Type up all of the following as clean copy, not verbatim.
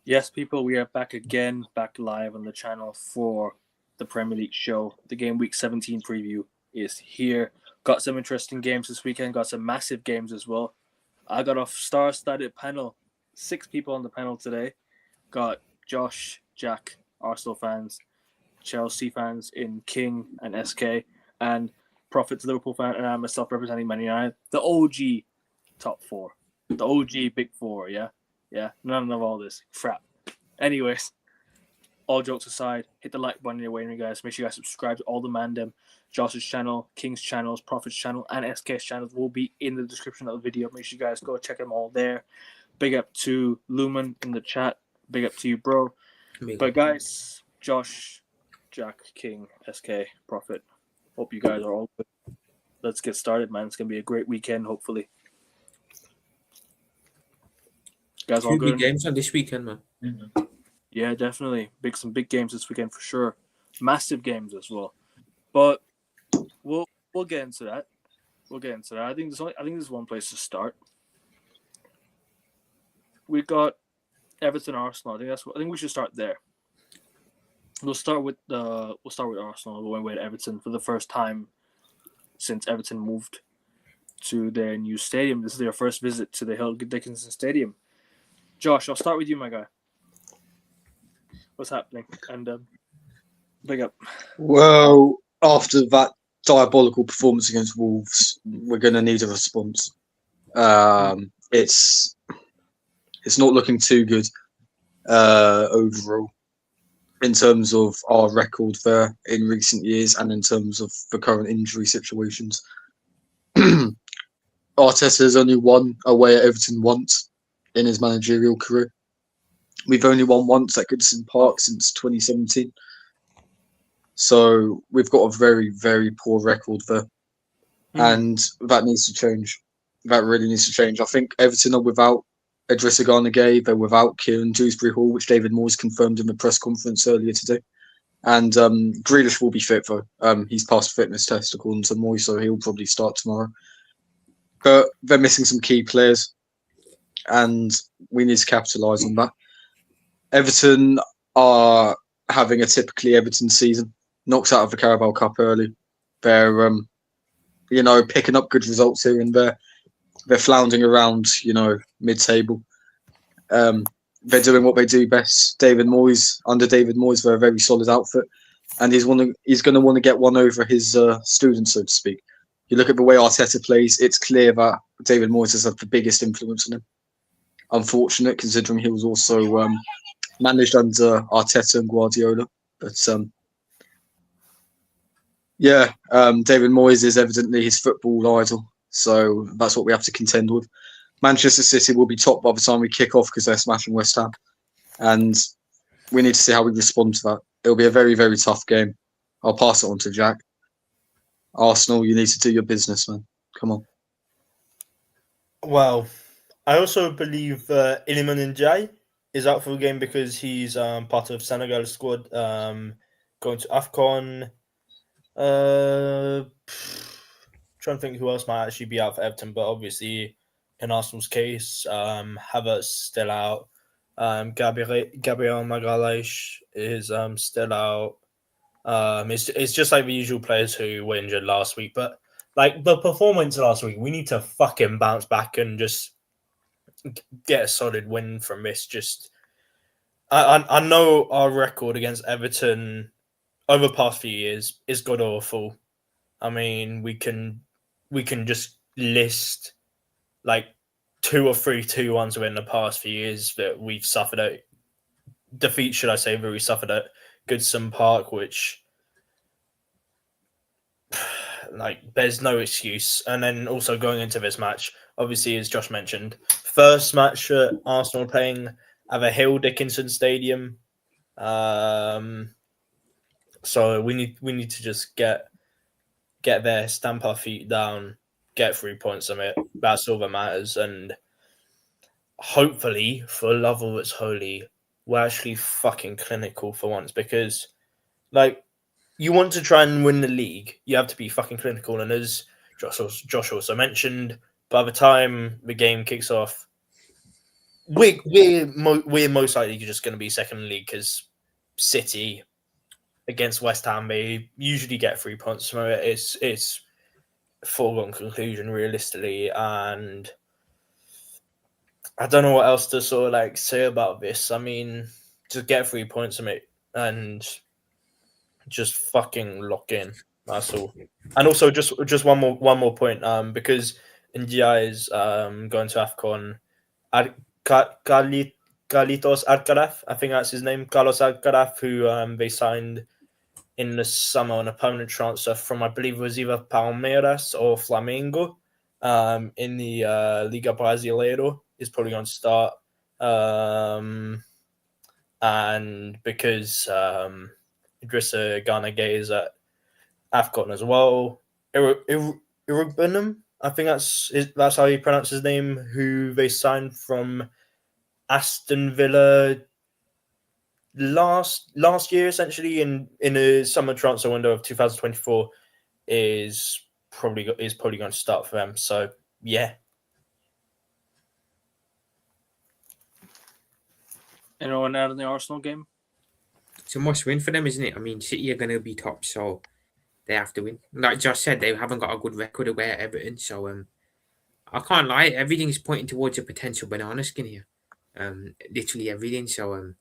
Yes, people, we are back again, back live on the channel for the Premier League show. The Game Week 17 preview is here. Got some interesting games this weekend, got some massive games as well. I got a star-studded panel, 6 people on the panel today. Got Josh, Jack, Arsenal fans, Chelsea fans in King and SK, and Prophet's Liverpool fan, and I myself representing Man United. The OG top 4. The OG big 4, yeah? Yeah, none of all this crap. Anyways, all jokes aside, hit the like button your way, guys. Make sure you guys subscribe to all the Mandem, Josh's channel, King's channels, Prophet's channel, and SK's channels will be in the description of the video. Make sure you guys go check them all there. Big up to Lumen in the chat. Big up to you, bro. But guys, Josh, Jack, King, SK, Prophet, hope you guys are all good. Let's get started, man. It's going to be a great weekend, hopefully. Guys, all good? Big games on this weekend, man. Mm-hmm. Yeah, definitely. Some big games this weekend for sure. Massive games as well. But we'll get into that. I think there's one place to start. We got Everton, Arsenal. I think we should start there. We'll start with Arsenal going away to Everton for the first time since Everton moved to their new stadium. This is their first visit to the Hill Dickinson Stadium. Josh, I'll start with you, my guy. What's happening? And big up. Well, after that diabolical performance against Wolves, we're going to need a response. It's not looking too good overall in terms of our record there in recent years and in terms of the current injury situations. Arteta has only won away at Everton once in his managerial career. We've only won once at Goodison Park since 2017. So we've got a very, very poor record there. And that needs to change. That really needs to change. I think Everton are without Idrissa Gana Gueye. They're without Kieran Dewsbury-Hall, which David Moyes confirmed in the press conference earlier today. And Grealish will be fit, though. He's passed the fitness test, according to Moyes, so he'll probably start tomorrow. But they're missing some key players, and we need to capitalise on that. Everton are having a typically Everton season, knocked out of the Carabao Cup early. They're, picking up good results here and there. They're floundering around, mid-table. They're doing what they do best. Under David Moyes, they're a very solid outfit, and he's going to want to get one over his students, so to speak. You look at the way Arteta plays; it's clear that David Moyes has had the biggest influence on him. Unfortunate, considering he was also managed under Arteta and Guardiola. But David Moyes is evidently his football idol, so that's what we have to contend with. Manchester City will be top by the time we kick off because they're smashing West Ham, and we need to see how we respond to that. It'll be a very, very tough game. I'll pass it on to Jack. Arsenal, you need to do your business, man. Come on. Well, I also believe Iliman Ndiaye is out for the game because he's part of Senegal's squad going to AFCON. Trying to think who else might actually be out for Everton, but obviously in Arsenal's case, Havertz still out. Gabriel Magalhaes is still out. It's just like the usual players who were injured last week, but like the performance last week, we need to fucking bounce back and just get a solid win from this. I know our record against Everton over the past few years is god awful. I mean, we can just list like 2 or 3 2-1s in the past few years that we've suffered at defeat, should I say, that we suffered at Goodison Park, which there's no excuse. And then also going into this match, obviously, as Josh mentioned, first match at Arsenal playing at the Hill Dickinson Stadium. So we need to just get there, stamp our feet down, get 3 points from it. That's all that matters. And hopefully, for love of what's holy, we're actually fucking clinical for once, because you want to try and win the league, you have to be fucking clinical. And as Josh also mentioned, by the time the game kicks off, we're most likely just going to be second in the league because City against West Ham, they usually get 3 points from it. It's foregone conclusion realistically, and I don't know what else to sort of like say about this. I mean, just get 3 points from it and just fucking lock in. That's all. And also, just one more point. Because India is going to AFCON. Carlitos Alcaraz, I think that's his name, Carlos Alcaraz, who they signed in the summer on a permanent transfer from, I believe it was either Palmeiras or Flamengo, in the Liga Brasileiro, is probably going to start. And because Idrissa Gana Gay is at AFCON as well, Irugbenum, I think that's how you pronounce his name, who they signed from Aston Villa last year, essentially in a summer transfer window of 2024, is probably going to start for them. So yeah. Anyone out in the Arsenal game? It's a must win for them, isn't it? I mean, City are going to be top, so they have to win. Like Josh said, they haven't got a good record away at Everton, so I can't lie. Everything's pointing towards a potential banana skin here. Literally everything. So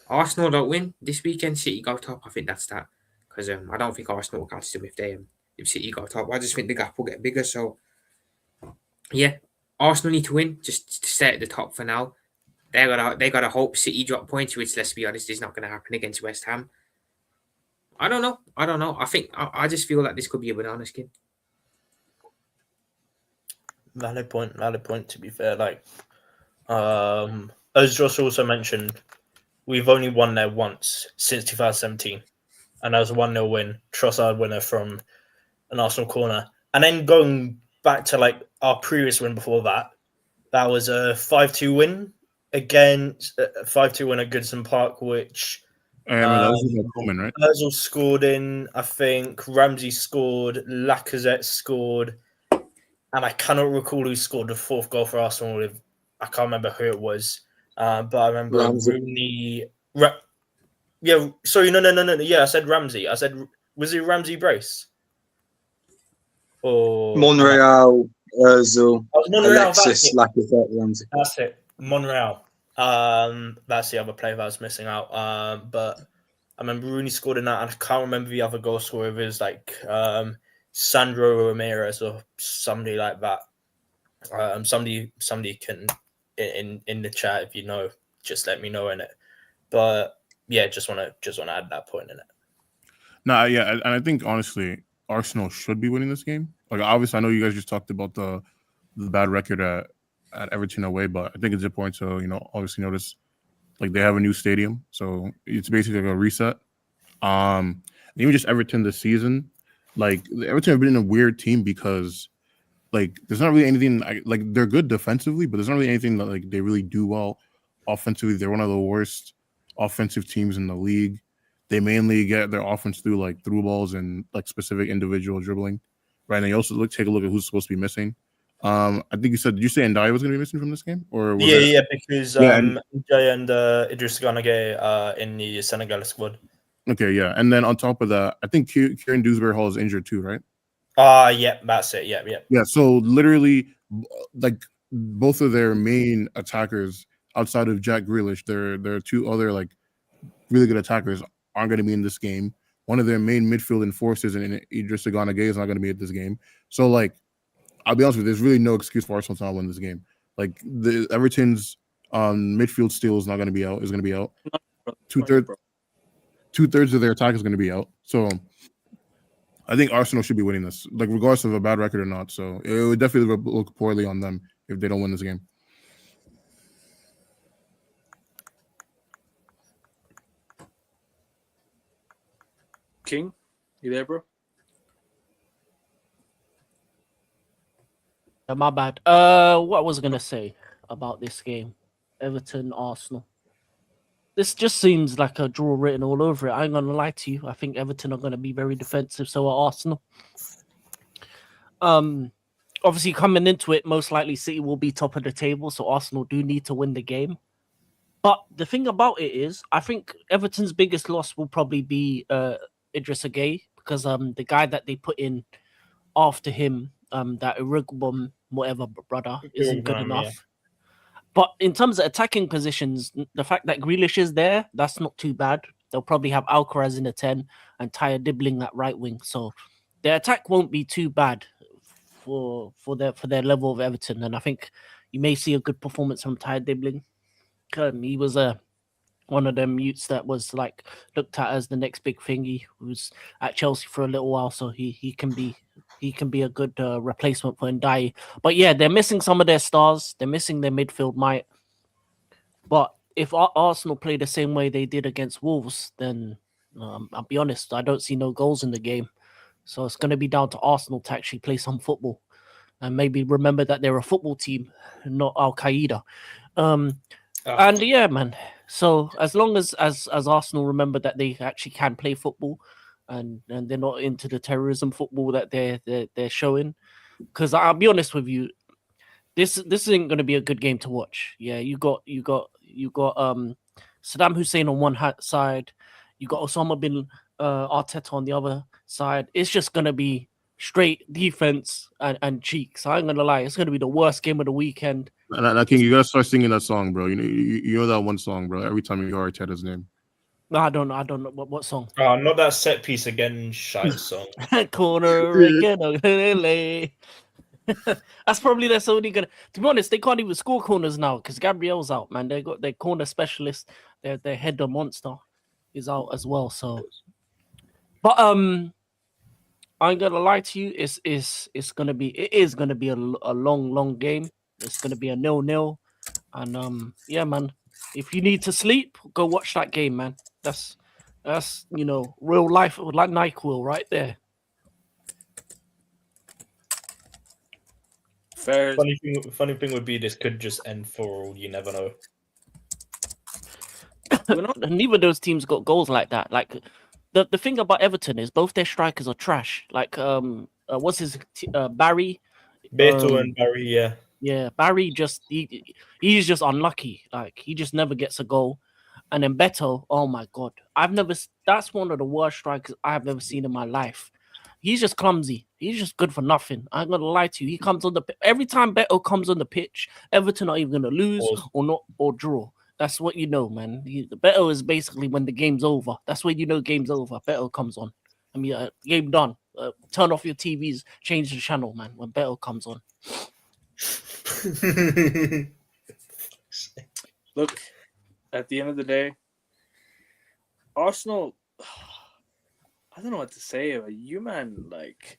Arsenal don't win this weekend. City go top. I think that's that. Because I don't think Arsenal will catch them if City go top. I just think the gap will get bigger. So yeah, Arsenal need to win just to stay at the top for now. They gotta hope City drop points, which, let's be honest, is not going to happen against West Ham. I don't know. I just feel like this could be a banana skin. Valid point. To be fair, like as Josh also mentioned, we've only won there once since 2017, and that was a 1-0 win, Trossard winner from an Arsenal corner. And then going back to like our previous win before that, that was a 5-2 win against 5-2 win at Goodson Park, which that was Coleman, right? Ozil scored in. I think Ramsey scored, Lacazette scored, and I cannot recall who scored the fourth goal for Arsenal. I can't remember who it was, but I remember Rooney. Yeah, sorry, no. Yeah, I said Ramsey. I said, was it Ramsey Brace? Or Monreal, Ozil, Alexis, that's Lacazette, Ramsey. That's it. Monreal. That's the other player that I was missing out. But I remember Rooney scored in that, and I can't remember the other goal scorer. It was like Sandro Ramirez or somebody like that. Somebody can in the chat, if you know, just let me know in it. But yeah, just want to add that point in it. No, yeah, and I think honestly, Arsenal should be winning this game. Like, obviously, I know you guys just talked about the bad record at Everton away, but I think it's important to obviously notice like they have a new stadium, so it's basically like a reset. Even just Everton this season, like Everton have been a weird team because like there's not really anything like they're good defensively, but there's not really anything that like they really do well offensively. They're one of the worst offensive teams in the league. They mainly get their offense through like through balls and like specific individual dribbling, right? And they also take a look at who's supposed to be missing. I think you said, did you say Ndiaye was going to be missing from this game, or was because Ndiaye and Idrissa Gana Gueye are in the Senegal squad. Okay, yeah, and then on top of that, I think Kieran Dewsbury-Hall is injured too, right? Yeah, that's it. Yeah. So literally, like both of their main attackers outside of Jack Grealish, their two other like really good attackers aren't going to be in this game. One of their main midfield enforcers in Idrissa Gana Gueye is not going to be at this game. So like, I'll be honest with you, there's really no excuse for Arsenal to not win this game. Like the Everton's midfield steal is not going to be out. Is going to be out. Two-thirds of their attack is going to be out. So I think Arsenal should be winning this, like regardless of a bad record or not. So it would definitely look poorly on them if they don't win this game. King, you there, bro? My bad. What was I gonna say about this game? Everton, Arsenal. This just seems like a draw written all over it. I ain't gonna lie to you. I think Everton are gonna be very defensive, so are Arsenal. obviously coming into it, most likely City will be top of the table, so Arsenal do need to win the game. But the thing about it is, I think Everton's biggest loss will probably be Idris Gueye, because the guy that they put in after him, that Uruguayan whatever brother, isn't good Uruguayan, yeah. enough. But in terms of attacking positions, the fact that Grealish is there, that's not too bad. They'll probably have Alcaraz in the 10 and Tyre Dibbling at right wing. So their attack won't be too bad for their level of Everton. And I think you may see a good performance from Tyre Dibbling. He was one of them mutes that was like looked at as the next big thing. He was at Chelsea for a little while, so he can be a good replacement for Ndiaye. But yeah, they're missing some of their stars. They're missing their midfield might. But if Arsenal play the same way they did against Wolves, then I'll be honest, I don't see no goals in the game. So it's going to be down to Arsenal to actually play some football and maybe remember that they're a football team, not Al Qaeda. And yeah, man. So as long as Arsenal remember that they actually can play football, and they're not into the terrorism football that they're showing, because I'll be honest with you, this isn't going to be a good game to watch. Yeah, you got Saddam Hussein on one side, you got Osama bin Arteta on the other side. It's just going to be straight defense and cheeks. I ain't gonna lie, it's going to be the worst game of the weekend. And King, you gotta start singing that song, bro. You know that one song, bro. Every time you hear Arteta's name. No, I don't know what song. Not that set piece again, shite song. Corner again. That's probably that's only gonna. To be honest, they can't even score corners now because Gabriel's out, man. They got their corner specialist. Their header monster is out as well. So, but I ain't gonna lie to you. It is gonna be a long game. It's gonna be a 0-0, and yeah, man. If you need to sleep, go watch that game, man. That's real life, like NyQuil right there. Fair. Funny thing would be this could just end for all. You never know. Neither of those teams got goals like that. Like the thing about Everton is both their strikers are trash. Like what's his Barry? Beto and Barry, yeah. Yeah, Barry he's just unlucky. Like he just never gets a goal. And then Beto, oh my god, that's one of the worst strikers I've ever seen in my life. He's just clumsy. He's just good for nothing. I'm gonna lie to you. He comes on every time Beto comes on the pitch, Everton are either gonna lose or not or draw. That's what you know, man. The Beto is basically when the game's over. That's when you know game's over. Beto comes on. I mean, game done. Turn off your TVs, change the channel, man. When Beto comes on. Look, at the end of the day, Arsenal, I don't know what to say. But you, man, like,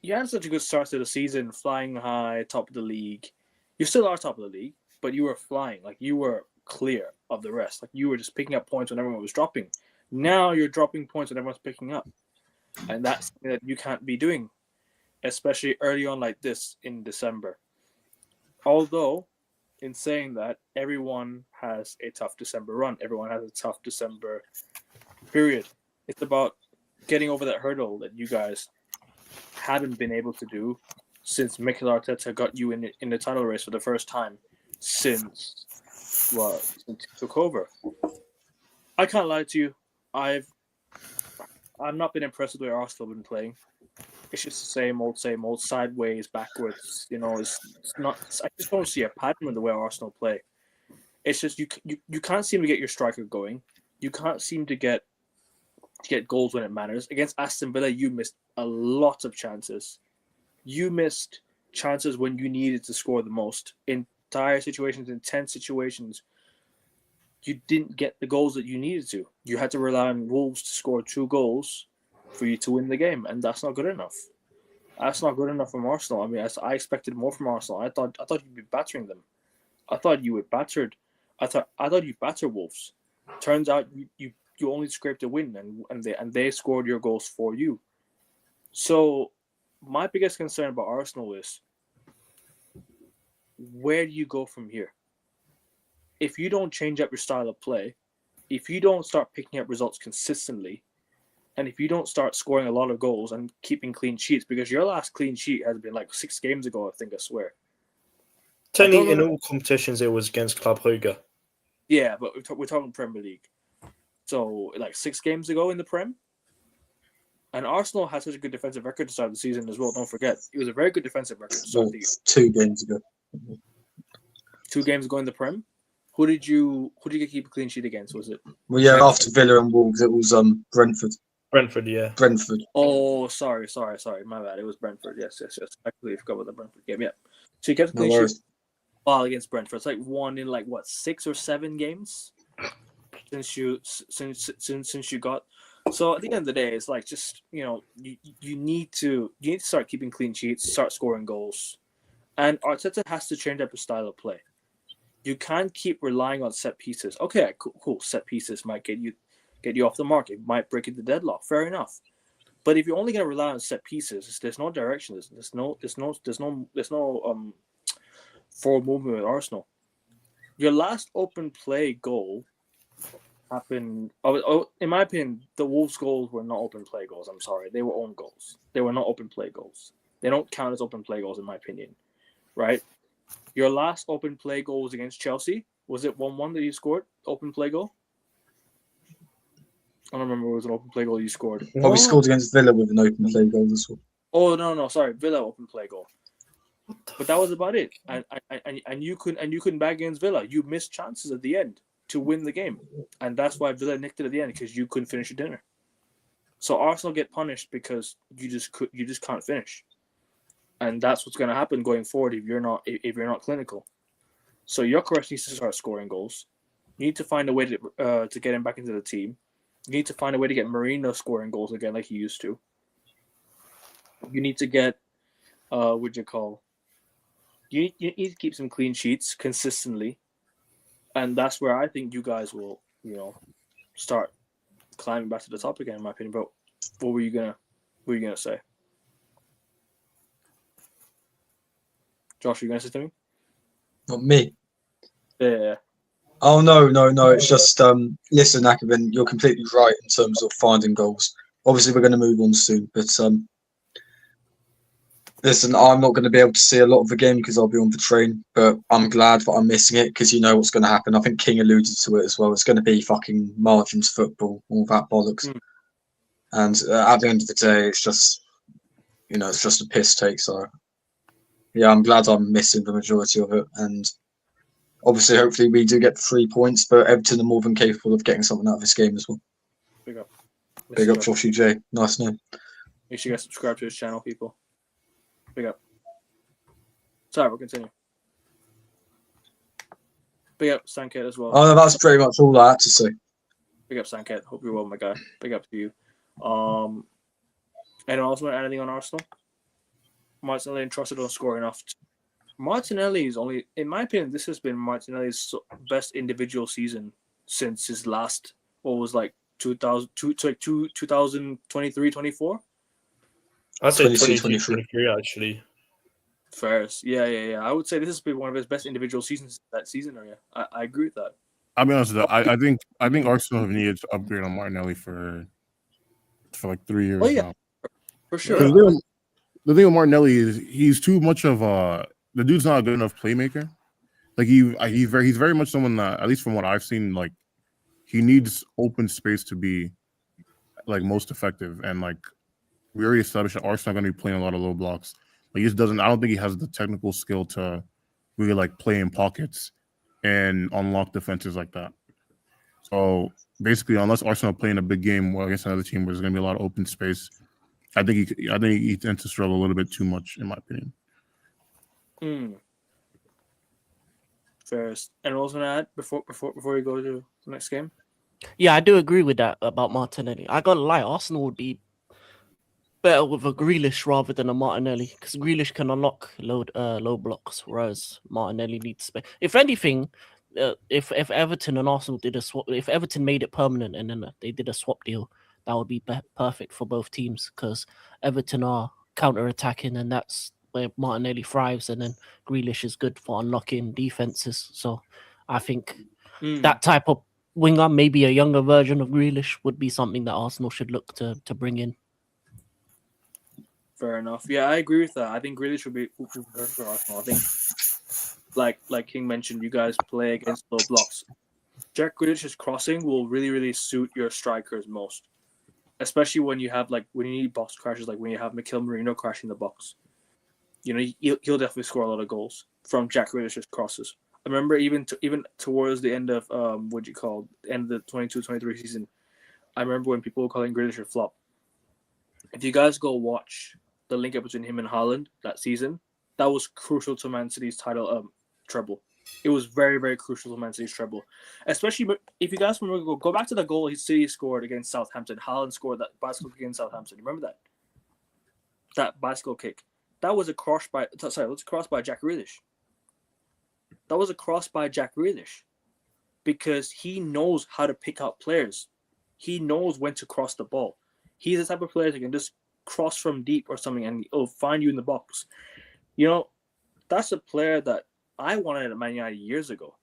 you had such a good start to the season, flying high, top of the league. You still are top of the league, but you were flying. Like, you were clear of the rest. Like, you were just picking up points when everyone was dropping. Now you're dropping points when everyone's picking up. And that's something that you can't be doing, especially early on like this in December. Although, in saying that, everyone has a tough December run. Everyone has a tough December period. It's about getting over that hurdle that you guys haven't been able to do since Mikel Arteta got you in the title race for the first time since he took over. I can't lie to you. I've not been impressed with the way Arsenal have been playing. It's just the same old, sideways, backwards. It's not. I just don't see a pattern in the way Arsenal play. It's just you can't seem to get your striker going. You can't seem to get goals when it matters. Against Aston Villa, you missed a lot of chances. You missed chances when you needed to score the most. In dire situations, in tense situations, you didn't get the goals that you needed to. You had to rely on Wolves to score 2 goals for you to win the game, and that's not good enough. That's not good enough from Arsenal. I mean, I expected more from Arsenal. I thought you'd be battering them. I thought you would battered. I thought you'd batter Wolves. Turns out you only scraped a win, and they scored your goals for you. So my biggest concern about Arsenal is, where do you go from here? If you don't change up your style of play, if you don't start picking up results consistently, And if you don't start scoring a lot of goals and keeping clean sheets, because your last clean sheet has been like 6 games ago, I think, I swear. Technically, in all competitions, it was against Club Brugge. Yeah, but we're talking Premier League. So, like 6 games ago in the Prem. And Arsenal has such a good defensive record to start the season as well. Don't forget, it was a very good defensive record to start the year. 2 games ago. 2 games ago in the Prem. Who did you keep a clean sheet against? Was it? Well, yeah, after Villa and Wolves, it was Brentford. Brentford, yeah. Brentford. Oh, sorry. My bad. It was Brentford. Yes. I completely forgot about the Brentford game. Yeah. So you kept a No clean worries. sheet while against Brentford. It's like one in 6 or 7 games since you got. So at the end of the day, it's like just you need to start keeping clean sheets, start scoring goals, and Arteta has to change up his style of play. You can't keep relying on set pieces. Okay, cool. Set pieces might get you off the mark. It might break into deadlock. Fair enough. But if you're only going to rely on set pieces, there's no direction. There's no forward movement with Arsenal. Your last open play goal happened. In my opinion, the Wolves goals were not open play goals. I'm sorry, they were own goals. They were not open play goals. They don't count as open play goals in my opinion, right? Your last open play goal was against Chelsea. Was it 1-1 that you scored? Open play goal? I don't remember. It was an open play goal you scored. Oh, we scored against Villa with an open play goal as well. Oh no, sorry, Villa open play goal. But that was about it. And you couldn't bag against Villa. You missed chances at the end to win the game, and that's why Villa nicked it at the end because you couldn't finish your dinner. So Arsenal get punished because you just can't finish, and that's what's going to happen going forward if you're not clinical. So Gyökeres needs to start scoring goals. You need to find a way to get him back into the team. You need to find a way to get Marino scoring goals again like he used to. You need to get You need to keep some clean sheets consistently, and that's where I think you guys will, start climbing back to the top again. In my opinion, but what were you gonna say, Josh? Are you gonna say something? Not me. Yeah. Oh no! It's just listen, Akabin, you're completely right in terms of finding goals. Obviously, we're going to move on soon, but listen, I'm not going to be able to see a lot of the game because I'll be on the train. But I'm glad that I'm missing it because you know what's going to happen. I think King alluded to it as well. It's going to be fucking margins football, all that bollocks. And at the end of the day, it's just it's just a piss take. So yeah, I'm glad I'm missing the majority of it and. Obviously, hopefully we do get 3 points, but Everton are more than capable of getting something out of this game as well. Big up. Big up, Joshy J. Nice name. Make sure you guys subscribe to his channel, people. Big up. Sorry, we'll continue. Big up, Sanket, as well. Oh, no, that's pretty much all I had to say. Big up, Sanket. Hope you're well, my guy. Big up to you. Anyone else want anything on Arsenal? Martinelli entrusted on score enough. Martinelli is only, in my opinion, this has been Martinelli's best individual season since his last, 2023, 24? I'd say 22, 23 actually. First. Yeah. I would say this has been one of his best individual seasons that season. I agree with that. I'll be honest with that. I think Arsenal have needed to upgrade on Martinelli for like 3 years now. For sure. The thing with Martinelli is he's too much of the dude's not a good enough playmaker. Like he's very much someone that, at least from what I've seen, like he needs open space to be like most effective. And like we already established that Arsenal are going to be playing a lot of low blocks. Like he just doesn't. I don't think he has the technical skill to really like play in pockets and unlock defenses like that. So basically, unless Arsenal are playing a big game against another team where there's going to be a lot of open space, I think he tends to struggle a little bit too much, in my opinion. First, and what was going to add before we go to the next game? Yeah, I do agree with that about Martinelli. I gotta lie, Arsenal would be better with a Grealish rather than a Martinelli because Grealish can unlock low blocks, whereas Martinelli needs space. If anything, if Everton and Arsenal did a swap, if Everton made it permanent and then they did a swap deal, that would be perfect for both teams because Everton are counter-attacking and that's where Martinelli thrives, and then Grealish is good for unlocking defenses. So I think that type of winger, maybe a younger version of Grealish, would be something that Arsenal should look to bring in. Fair enough. Yeah, I agree with that. I think Grealish would be perfect for Arsenal. I think, like King mentioned, you guys play against low blocks. Jack Grealish's crossing will really, really suit your strikers most, especially when you have when you need box crashes, like when you have Mikel Merino crashing the box. You know, he'll definitely score a lot of goals from Jack Grealish's crosses. I remember even towards the end of end of the 22-23 season, I remember when people were calling Grealish a flop. If you guys go watch the link up between him and Haaland that season, that was crucial to Man City's title treble. It was very, very crucial to Man City's treble. Especially if you guys remember, go back to the goal City scored against Southampton. Haaland scored that bicycle kick against Southampton. Remember that? That bicycle kick. That was a cross by Jack Grealish. That was a cross by Jack Grealish. Because he knows how to pick out players. He knows when to cross the ball. He's the type of player that can just cross from deep or something and he'll find you in the box. You know, that's a player that I wanted at Man United years ago.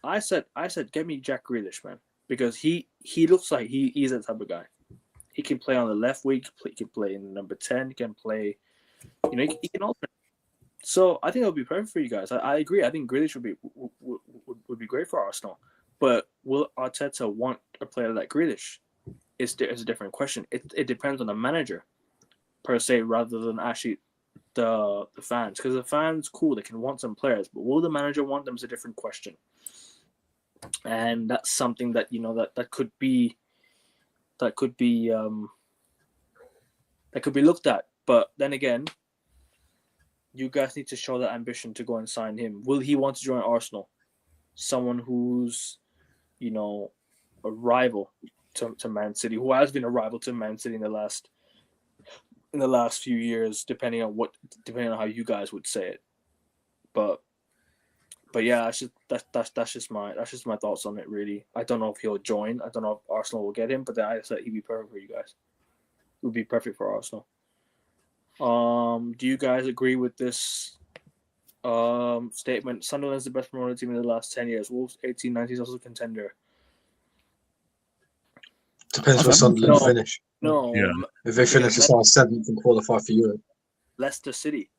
I said, get me Jack Grealish, man, because he looks like he's that type of guy. He can play on the left wing. He can play in number 10. He can play, he can alternate. So I think it'll be perfect for you guys. I agree. I think Grealish would be great for Arsenal. But will Arteta want a player like Grealish? It's a different question. It depends on the manager, per se, rather than actually the fans. Because the fans, cool, they can want some players, but will the manager want them is a different question. And that's something that that could be looked at. But then again, you guys need to show that ambition to go and sign him. Will he want to join Arsenal? Someone who's a rival to Man City, who has been a rival to Man City in the last few years, depending on how you guys would say it. But yeah, that's just my thoughts on it, really. I don't know if he'll join. I don't know if Arsenal will get him, but then I said he'd be perfect for you guys. It would be perfect for Arsenal. Do you guys agree with this statement? Sunderland is the best promoted team in the last 10 years. Wolves 18-19 is also a contender. Depends where Sunderland finish. No. Yeah. If they finish as last 7th and qualify for Europe. Leicester City.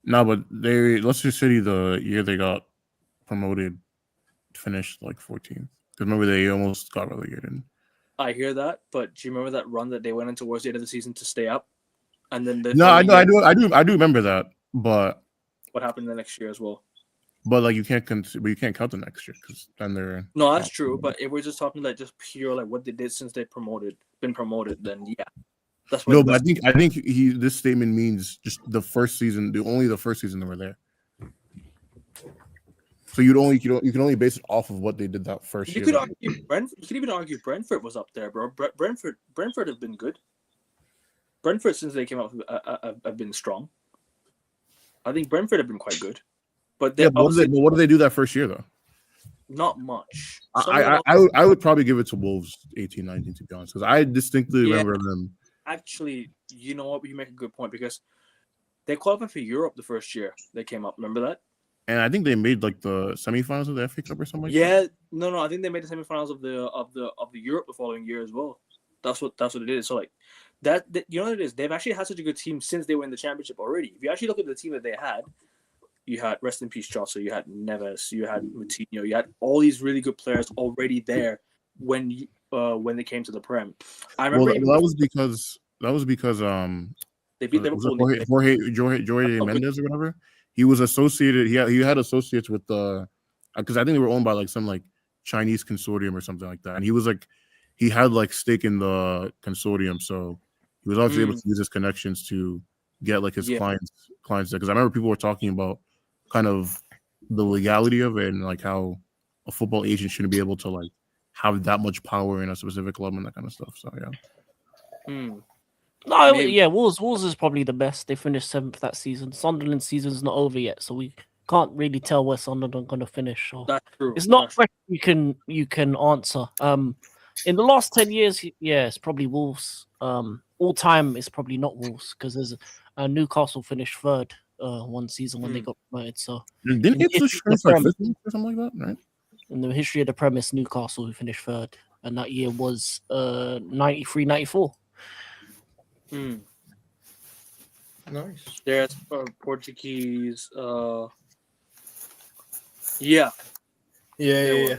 No, but Leicester City, the year they got promoted, finished 14th. Because remember, they almost got relegated. I hear that, but do you remember that run that they went in towards the end of the season to stay up? And then I do remember that, but what happened the next year as well? But you can't count the next year because then they're no, that's true. But if we're just talking just pure what they did since been promoted, then yeah, that's what. No, but I think this statement means just the first season, only the first season they were there. So you can only base it off of what they did that first year. You could even argue Brentford was up there, bro. Brentford have been good. Brentford since they came out have been strong. I think Brentford have been quite good. But what did they do that first year though? Not much. I would probably give it to Wolves 18-19 to be honest, because I distinctly remember them. Actually, you know what? You make a good point because they qualified for Europe the first year they came up. Remember that? And I think they made the semifinals of the FA Cup or something. No. I think they made the semifinals of the Europe the following year as well. That's what it is. So that you know what it is. They've actually had such a good team since they were in the championship already. If you actually look at the team that they had. You had rest in peace Jota, you had Neves, you had Moutinho, you had all these really good players already there when they came to the Prem. I remember that was because they beat Liverpool. Jorge Mendes or whatever. He was associated. He had associates with because I think they were owned by some Chinese consortium or something like that, and he had stake in the consortium, so he was obviously able to use his connections to get his clients there. Because I remember people were talking about kind of the legality of it and how a football agent shouldn't be able to have that much power in a specific club and that kind of stuff. So yeah. No, yeah, Wolves is probably the best. They finished 7th that season. Sunderland's season's not over yet, so we can't really tell where Sunderland are going to finish. So that's true. It's not a question you can answer. In the last 10 years, yeah, it's probably Wolves. All time, it's probably not Wolves because there's Newcastle finished 3rd one season when they got promoted. So didn't Ipswich finish 5th or something like that, right? In the history of the premise, Newcastle who finished third, and that year was 93-94. Nice. There's Portuguese. Yeah, Yeah.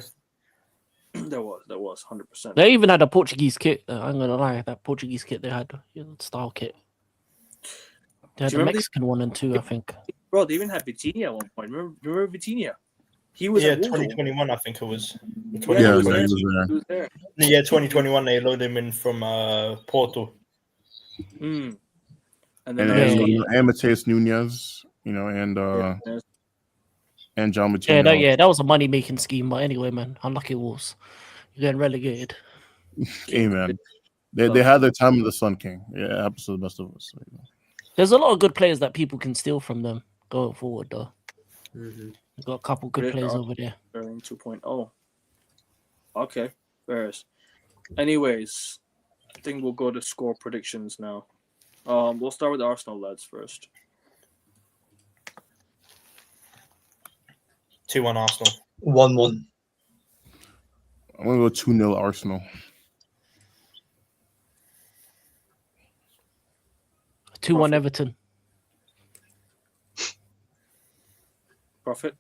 there was 100%. They even had a Portuguese kit. I'm gonna lie, that Portuguese kit they had, style kit. They had Do a you remember Mexican one and two, I think. Bro, they even had Vitinha at one point. Remember Vitinha? He was Yeah, at Wolves. 2021, I think it was. Yeah, Yeah, he was 2021. there. he was He was there. Yeah, 2021, they loaded him in from Porto. And And, then Yeah. and Mateus Nunez, and and John Martino. That was a money making scheme. But anyway, man, unlucky Wolves. You're getting relegated. Hey man, they had their time in the Sun King. Yeah, it happens to the best of us. So, There's a lot of good players that people can steal from them going forward, though. Mhm. We've got a couple good Yeah, players sure. over there. Sterling 2.0. Okay, Bears. Anyways, I think we'll go to score predictions now. We'll start with the Arsenal lads first. 2-1 Arsenal. 1-1. I'm gonna go 2-0 Arsenal. 2-1 Everton. Profit.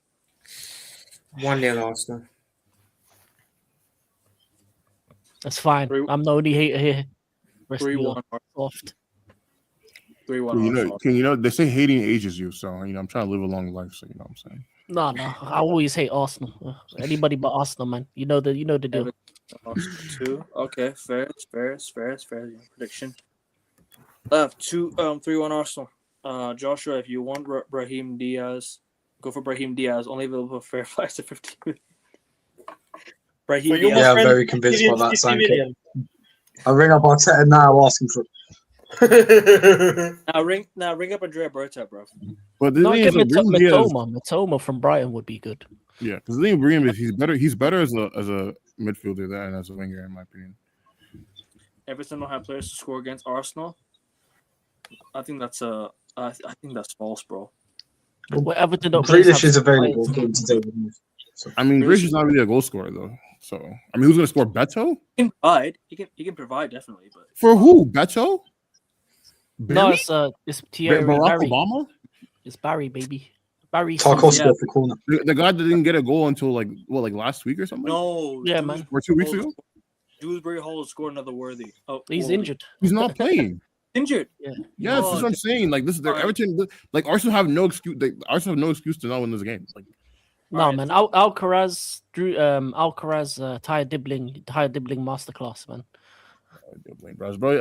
1-0 Arsenal. That's fine. 3 I'm the only hater here. Rest of you 3-1. are soft. 3-1 Arsenal. They say hating ages you, so I'm trying to live a long life, so you know what I'm saying. No. I always hate Arsenal. Anybody but Arsenal, man. You know the deal. Everton, Arsenal 2. Okay, fair prediction. 3-1 Arsenal. Joshua, if you want Brahim Diaz, go for Brahim Diaz. Only available for fair price at 15 million. Brahim But you're Diaz. Yeah, I'm friend, very convinced by that 50 sign. million. I'll ring up Arteta now, asking for. Now ring up Andrea Berta, bro. But the No, thing get is, like, Brahim Diaz, Matoma from Brighton would be good. yeah, because the thing with Brahim is he's better as a midfielder than as a winger, in my opinion. Everton don't have players to score against Arsenal. I think that's false, bro. Well, Everton don't play Grealish is some available. players. According to David Moyes. I mean, Grealish is not really a goal scorer though. So who's gonna score? Beto? He can provide. He can provide definitely, but For who? Beto? No, Barry? it's Thierry Barack Barry. Obama? It's Barry, baby. Barry. Tarkowski Yeah. off the corner. The guy that didn't get a goal until like last week or something? no. Yeah, man. Or 2 weeks ago? Dewsbury Hall scored another worthy. Oh, He's worthy. injured. He's not playing. Injured. Yes, Oh, that's what I'm saying. Like this, alright. Everton, like Arsenal have no excuse. Arsenal have no excuse to not win this game. Like No, Alright. man. Alcaraz, Tyre Dibbling masterclass, man.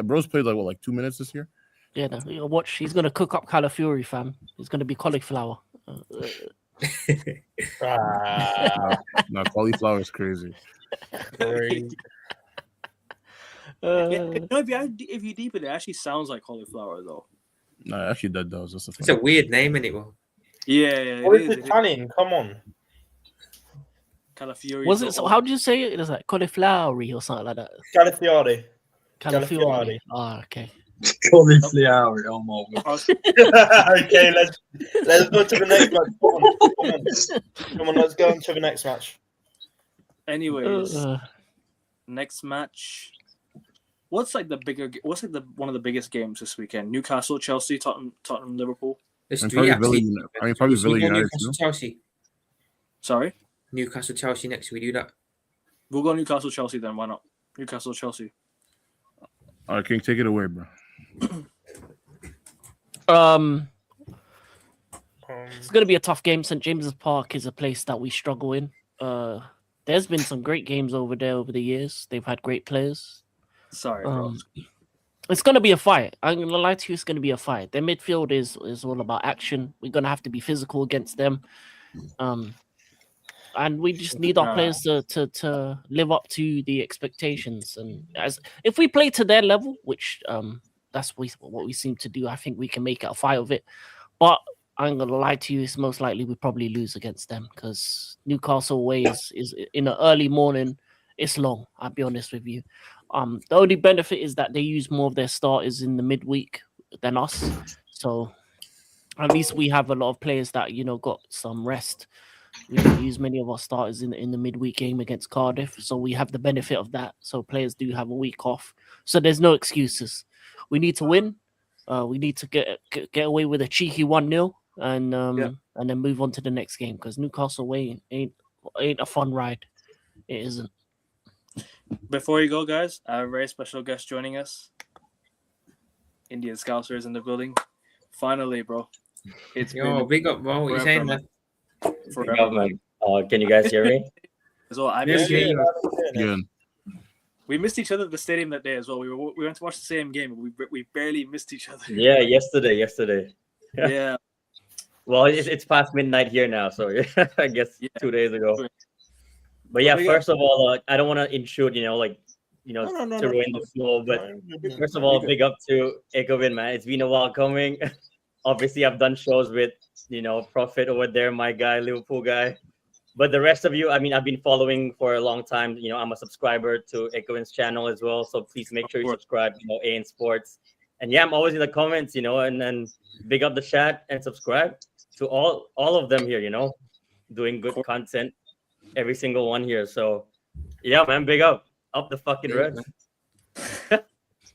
bro's played like 2 minutes this year. Yeah, no, you watch. He's gonna cook up Calafiori, fam. He's gonna be cauliflower. No, cauliflower is crazy. If you deep it actually sounds like cauliflower though. No, actually that does. That's It's a weird name, anyway. Yeah, What it is is. Italian? Come on. Calafiori. Was it? So how do you say it? It's like cauliflowery or something like that. Calafiori. Calafiori. Oh, okay. Cauliflower. Oh my word. Okay, let's go to the next match. Come on, let's go on to the next match. Anyways, next match. What's like one of the biggest games this weekend? Newcastle, Chelsea, Tottenham, Liverpool. There's And three probably actually. probably Villa United Newcastle, too. Chelsea. Sorry, Newcastle, Chelsea next. We do that. we'll go Newcastle, Chelsea then. Why not? Newcastle, Chelsea. All right, King, take it away, bro. It's gonna be a tough game. St James's Park is a place that we struggle in. There's been some great games over there over the years. They've had great players. Sorry, bro. It's gonna be a fight. I'm gonna lie to you. It's gonna be a fight. Their midfield is all about action. We're gonna have to be physical against them. And we just need our players to live up to the expectations. And as if we play to their level, which that's what we seem to do, I think we can make it a fight of it. But I'm gonna lie to you, it's most likely we probably lose against them because Newcastle away is in the early morning. It's long. I'll be honest with you. The only benefit is that they use more of their starters in the midweek than us, so at least we have a lot of players that got some rest. We didn't use many of our starters in the midweek game against Cardiff, so we have the benefit of that. So players do have a week off, so there's no excuses. We need to win. We need to get away with a cheeky 1-0 and then move on to the next game because Newcastle away ain't a fun ride. It isn't. Before you go, guys, I have a very special guest joining us. Indian Scouser is in the building. Finally, bro. It's big up, bro. What you saying, man? Big up, man. Can you guys hear me? So I Yes, missed yeah, you. Yeah. We missed each other at the stadium that day as well. We went to watch the same game. We barely missed each other. Yeah, yesterday. Yeah. Well, it's past midnight here now, so I guess 2 days ago. But yeah, first of all, I don't want to intrude, to ruin the flow. But first of all, big up to Ekovin, man. It's been a while coming. Obviously, I've done shows with, Prophet over there, my guy, Liverpool guy. But the rest of you, I mean, I've been following for a long time. I'm a subscriber to Ekovin's channel as well. So please make sure you subscribe, AN Sports. And yeah, I'm always in the comments, and then big up the chat and subscribe to all of them here, doing good content. Every single one here. So yeah, man, big up the fucking Reds.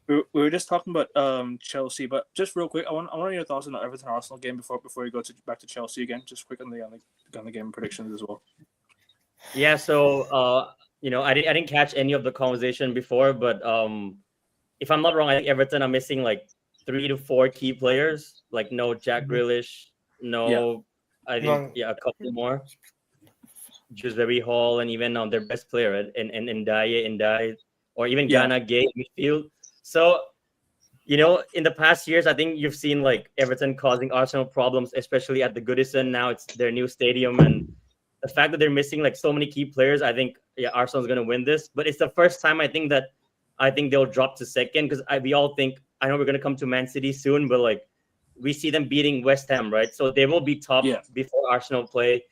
We were just talking about Chelsea, but just real quick, I want your thoughts on the Everton Arsenal game before you go back to Chelsea again. Just quick on the game predictions as well. Yeah, so I didn't catch any of the conversation before, but if I'm not wrong, I think Everton are missing like 3 to 4 key players, like no Jack Grealish, I think a couple more. Giuseppe Hall and even their best player and Ndiaye, or even Ghana Gay midfield. So, in the past years, I think you've seen like Everton causing Arsenal problems, especially at the Goodison. Now it's their new stadium, and the fact that they're missing like so many key players, I think Arsenal's going to win this. But it's the first time I think they'll drop to second because we all think I know we're going to come to Man City soon, but like we see them beating West Ham, right? So they will be top before Arsenal play.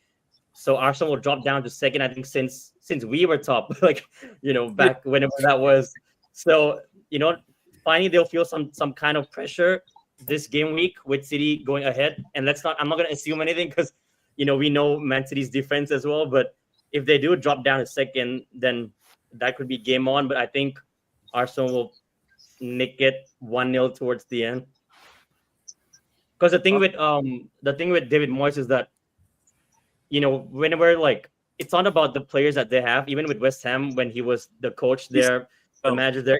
So Arsenal will drop down to second, I think, since we were top, back whenever that was. So, finally they'll feel some kind of pressure this game week with City going ahead. And I'm not going to assume anything because, we know Man City's defense as well. But if they do drop down to second, then that could be game on. But I think Arsenal will nick it 1-0 towards the end. Because the thing with David Moyes is that, whenever like it's not about the players that they have, even with West Ham when he was the coach there, the manager there,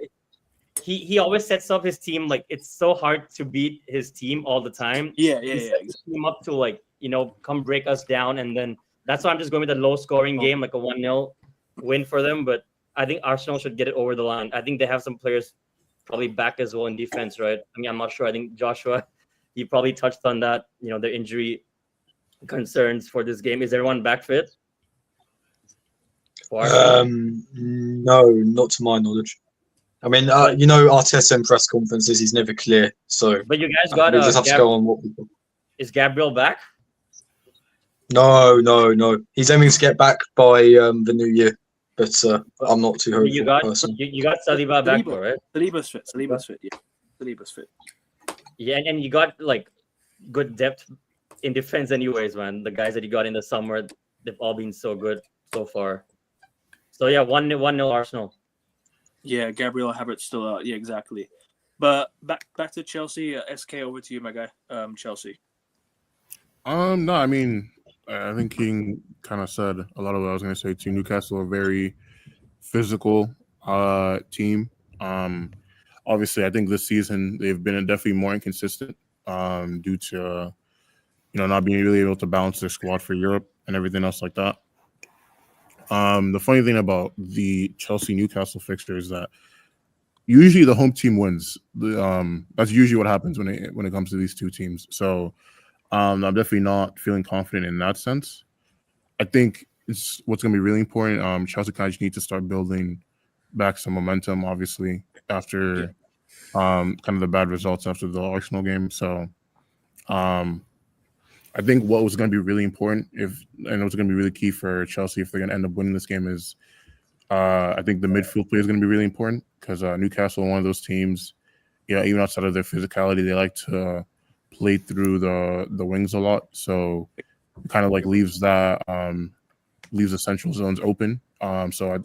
he always sets up his team like it's so hard to beat his team all the time. He sets his team up to like come break us down, and then that's why I'm just going with a low scoring game, like a 1-0 win for them. But I think Arsenal should get it over the line. I think they have some players probably back as well in defense, right? I mean, I'm not sure. I think Joshua, he probably touched on that. The injury concerns for this game. Is everyone back fit? No, not to my knowledge. I mean, Arteta in press conferences, he's never clear. So, but you guys got we just have to go on what we got. Is Gabriel back? No. He's aiming to get back by the new year, but I'm not too hopeful. You got Saliba back, right? Saliba's fit. Yeah, Saliba's fit. Yeah, and you got like good depth in defense, anyways, man. The guys that you got in the summer, they've all been so good so far. So yeah, 1-0 Arsenal. Yeah, Gabriel Havertz still out. Yeah, exactly. But back to Chelsea. SK, over to you, my guy. Chelsea. No, I mean, I think King kind of said a lot of what I was going to say too. Newcastle, a very physical team. Obviously, I think this season they've been definitely more inconsistent due to not being really able to balance their squad for Europe and everything else like that. The funny thing about the Chelsea-Newcastle fixture is that usually the home team wins. That's usually what happens when it comes to these two teams. So I'm definitely not feeling confident in that sense. I think it's what's going to be really important. Chelsea kind of need to start building back some momentum, obviously, after kind of the bad results after the Arsenal game. So I think what was going to be really important, and what's going to be really key for Chelsea if they're going to end up winning this game is, I think the midfield play is going to be really important because Newcastle, one of those teams, even outside of their physicality, they like to play through the wings a lot. So kind of like leaves the central zones open. So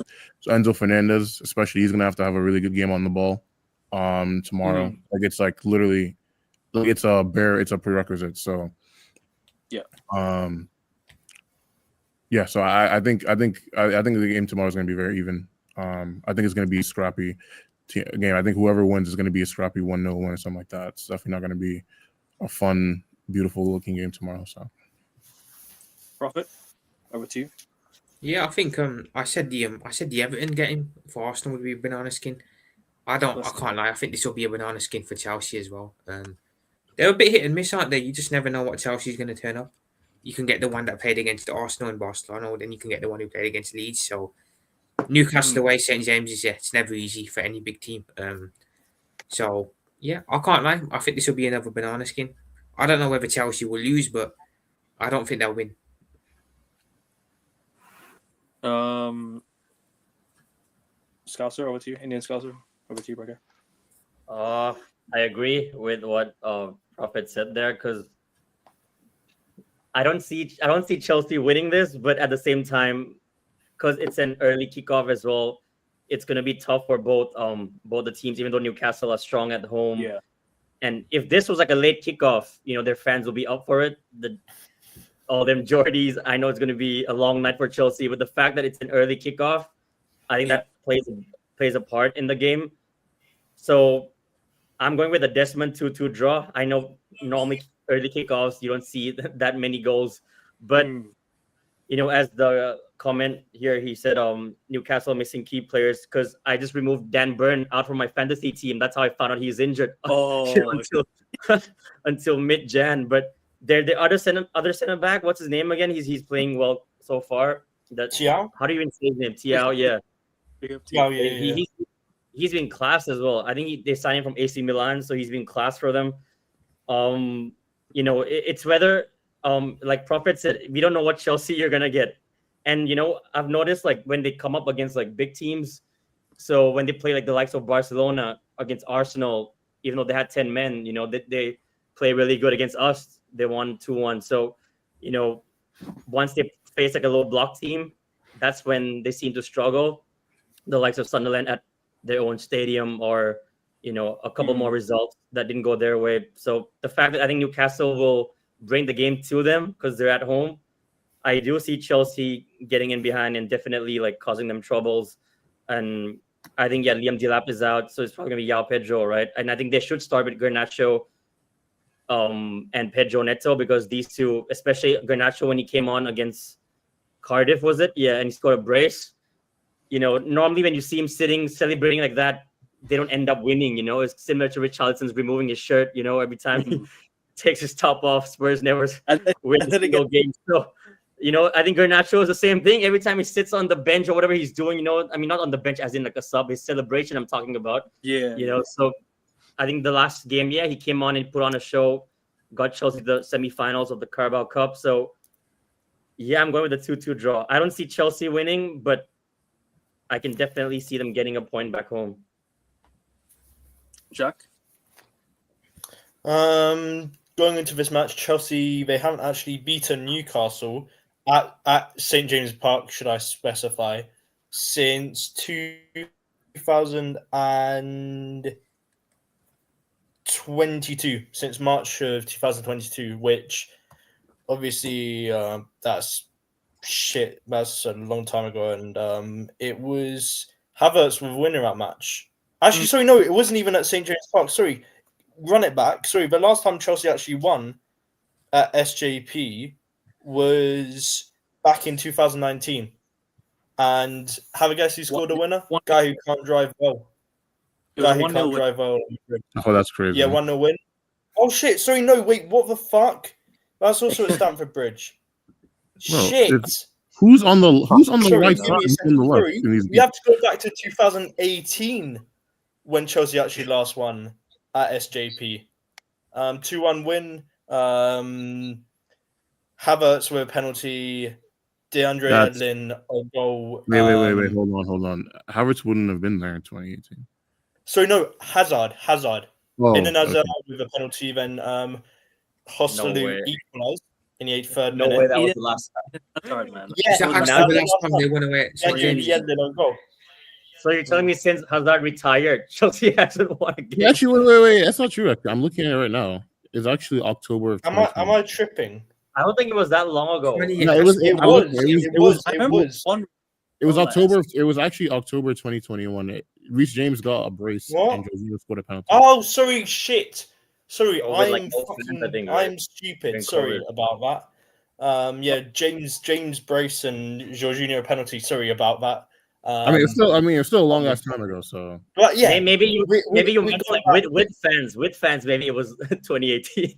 Enzo Fernandez, especially, he's gonna have to have a really good game on the ball tomorrow. Like it's like literally, like it's a prerequisite. So yeah. Yeah, so I think the game tomorrow is going to be very even. I think it's going to be a scrappy game. I think whoever wins is going to be a scrappy 1-0 win or something like that. It's definitely not going to be a fun, beautiful looking game tomorrow. So, Prophet, over to you. Yeah, I think I said the Everton game for Arsenal would be a banana skin. I can't lie. I think this will be a banana skin for Chelsea as well. They're a bit hit and miss, aren't they? You just never know what Chelsea's going to turn up. You can get the one that played against Arsenal and Barcelona, or then you can get the one who played against Leeds. So Newcastle away, St James's, it's never easy for any big team. So yeah, I can't lie. I think this will be another banana skin. I don't know whether Chelsea will lose, but I don't think they'll win. Scouser, over to you. Indian Scouser, over to you, Brother. I agree with what Prophet said there, because I don't see Chelsea winning this, but at the same time, because it's an early kickoff as well, it's gonna be tough for both the teams, even though Newcastle are strong at home. Yeah. And if this was like a late kickoff, their fans will be up for it. All them Geordies, I know it's gonna be a long night for Chelsea, but the fact that it's an early kickoff, I think that plays a part in the game. So I'm going with a Desmond 2-2 draw. I know normally early kickoffs you don't see that many goals, but as the comment here, he said Newcastle missing key players, because I just removed Dan Burn out from my fantasy team. That's how I found out he's injured until mid-Jan. But the other center back, what's his name again? He's playing well so far. Thiaw? How do you even say his name? Thiaw, yeah. Yeah. He's been class as well. I think they signed him from AC Milan, so he's been class for them. It's whether like Prophet said, we don't know what Chelsea you're gonna get. And I've noticed, like, when they come up against like big teams, so when they play like the likes of Barcelona against Arsenal, even though they had 10 men, they play really good against us. They won 2-1. So, once they face like a low block team, that's when they seem to struggle. The likes of Sunderland at their own stadium, or a couple more results that didn't go their way. So the fact that I think Newcastle will bring the game to them because they're at home, I do see Chelsea getting in behind and definitely like causing them troubles. And I think Liam Delap is out, so it's probably gonna be João Pedro, right? And I think they should start with Garnacho and Pedro Neto, because these two, especially Garnacho, when he came on against Cardiff, was it? Yeah, and he scored a brace. Normally when you see him sitting celebrating like that, they don't end up winning. It's similar to Richarlison's removing his shirt. Every time he takes his top off, Spurs never win a single game. So, I think Garnacho is the same thing. Every time he sits on the bench or whatever he's doing, I mean, not on the bench as in like a sub, his celebration I'm talking about. Yeah. So I think the last game, he came on and put on a show, got Chelsea the semifinals of the Carabao Cup. So, I'm going with the 2-2 draw. I don't see Chelsea winning, but I can definitely see them getting a point back home. Jack? Going into this match, Chelsea, they haven't actually beaten Newcastle at St James's Park, should I specify, since 2022, since March of 2022, which obviously that's shit. That's a long time ago, and it was Havertz with a winner that match. Actually, sorry, no, it wasn't even at St James's Park. Sorry, run it back. Sorry, the last time Chelsea actually won at SJP was back in 2019. And have a guess who scored the winner? Guy who can't drive well. Guy who can't drive well. Oh, that's crazy. Yeah, 1-0 win. Oh shit! Sorry, no, wait, what the fuck? That's also at Stamford Bridge. Bro, Shit. Who's on the right give side? me a Who's on the left? Sorry, we have to go back to 2018 when Chelsea actually last won at SJP. 2-1 win. Havertz with a penalty. DeAndre Edlin a goal. Wait. Hold on. Havertz wouldn't have been there in 2018. Sorry, no, Hazard. Oh, In and Hazard with a penalty, then Hostelu equalised. in the 83rd No minute. way that was the last. Sorry, man. Yeah, Is that well, actually now- the last time they went away? Yeah, So James, yeah, they don't go. So you're telling me since Hazard retired, Chelsea hasn't won a game? Yeah, actually, wait. That's not true. Actually. I'm looking at it right now. It's actually October of Am 2020. I tripping? I don't think it was that long ago. 20 No, it was. It I'm looking- was. I It remember was. one. It was Oh, October. It was actually October 2021. Reece James got a brace What? and Jorginho scored a penalty. Oh, sorry, shit. Sorry, Oh, with, I'm like, no fans, I think, right? I'm stupid. During Sorry COVID. about that. Yeah, James Brace and Jorginho penalty. Sorry about that. I mean, it's still a long ass time ago. So But yeah, Maybe you we meant go like back- with fans. Maybe it was 2018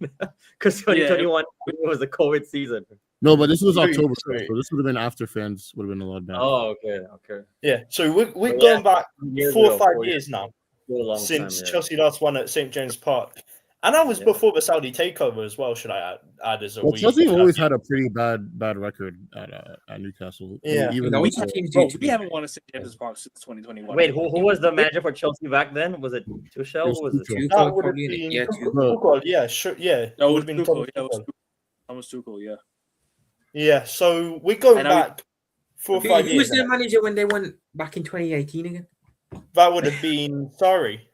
because 2021 it was the COVID season. no, but this was Sorry, October, sorry. so this would have been after fans would have been allowed down. Oh, okay. Yeah, so we're But going yeah, back 4 4 or 5 4 years now Still a long since time, yeah. Chelsea last won at St James Park, and that was Yeah. before the Saudi takeover as well. Should I add as a Well, week? Chelsea always had a pretty bad record at Newcastle. I mean, Yeah. even no, with we the- teams Bro, do to we be haven't won a St. James's Park since 2021. Wait, who was the manager for Chelsea back then? Was it Tuchel? It was Who was it? Tuchel. That Tuchel would have probably, been yeah, Tuchel. Yeah, sure. Yeah, No, it it would was have been Tuchel. Thomas Tuchel. Thomas Tuchel. Yeah. Yeah, so we're going And I mean- back 4 or Who 5 was years. their now. manager when they won back in 2018 again? That would have been sorry.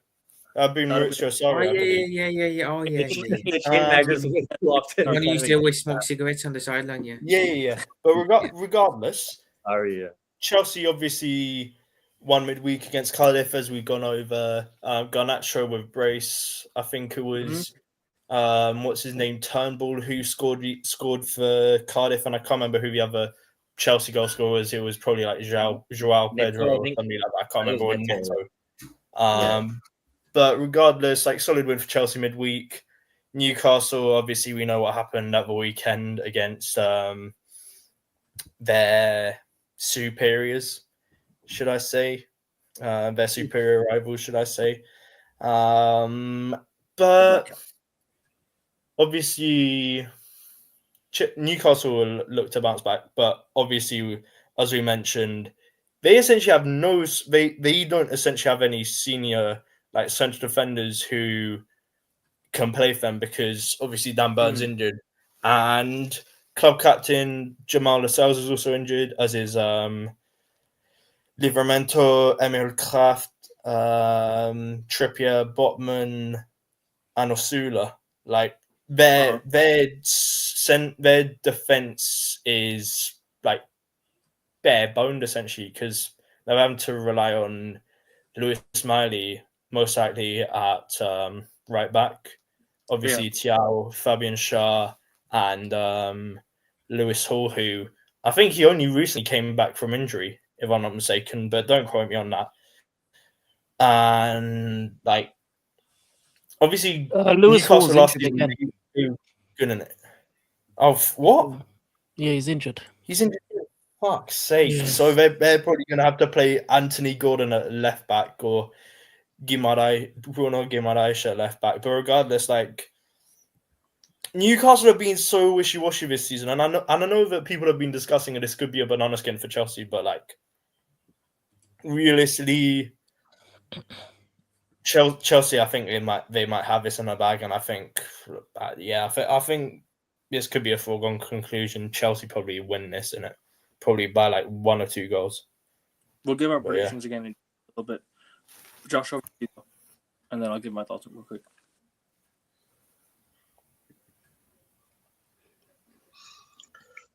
Been That would Maurizio Oh Sarri, I believe. yeah. Oh yeah. The chain managers who get locked in. The one who used to Sorry, always smoke cigarettes on the sideline. Yeah. Yeah. But regardless, yeah. Chelsea obviously won midweek against Cardiff, as we've gone over. Garnacho with brace. I think it was what's his name, Turnbull, who scored for Cardiff, and I can't remember who the other Chelsea goal scorer was. It was probably like Joao Neto, Pedro I or think. something like that. I can't I think remember. Or it was Neto. Neto. But regardless, like solid win for Chelsea midweek. Newcastle, obviously, we know what happened at the weekend against their superiors, should I say? Their superior rivals, should I say? But obviously, Newcastle looked to bounce back. But obviously, as we mentioned, they essentially have they don't essentially have any senior like central defenders who can play for them, because obviously Dan Burns injured, and club captain Jamal Lascelles is also injured, as is Livramento, Emil Kraft, Trippier, Botman, and Osula. Like their defense is like bare boned essentially, because they're having to rely on Lewis Miley most likely at right back. Obviously, Thiaw, Fabian Schär, and Lewis Hall, who I think he only recently came back from injury, if I'm not mistaken, but don't quote me on that. And like, obviously, Lewis Hall's Newcastle last injured season again. were good in it. Oh, what? Yeah, he's injured. He's injured. Fuck's sake! Yeah. So they're probably going to have to play Anthony Gordon at left back or Bruno Guimaraes at left back. But regardless, like, Newcastle have been so wishy-washy this season, and I know that people have been discussing this could be a banana skin for Chelsea, but like, realistically, Chelsea, I think they might have this in their bag, and I think, I think this could be a foregone conclusion. Chelsea probably win this, innit? Probably by like 1 or 2 goals. We'll give our But, yeah. predictions again in a little bit. Josh, over to you, and then I'll give my thoughts real quick.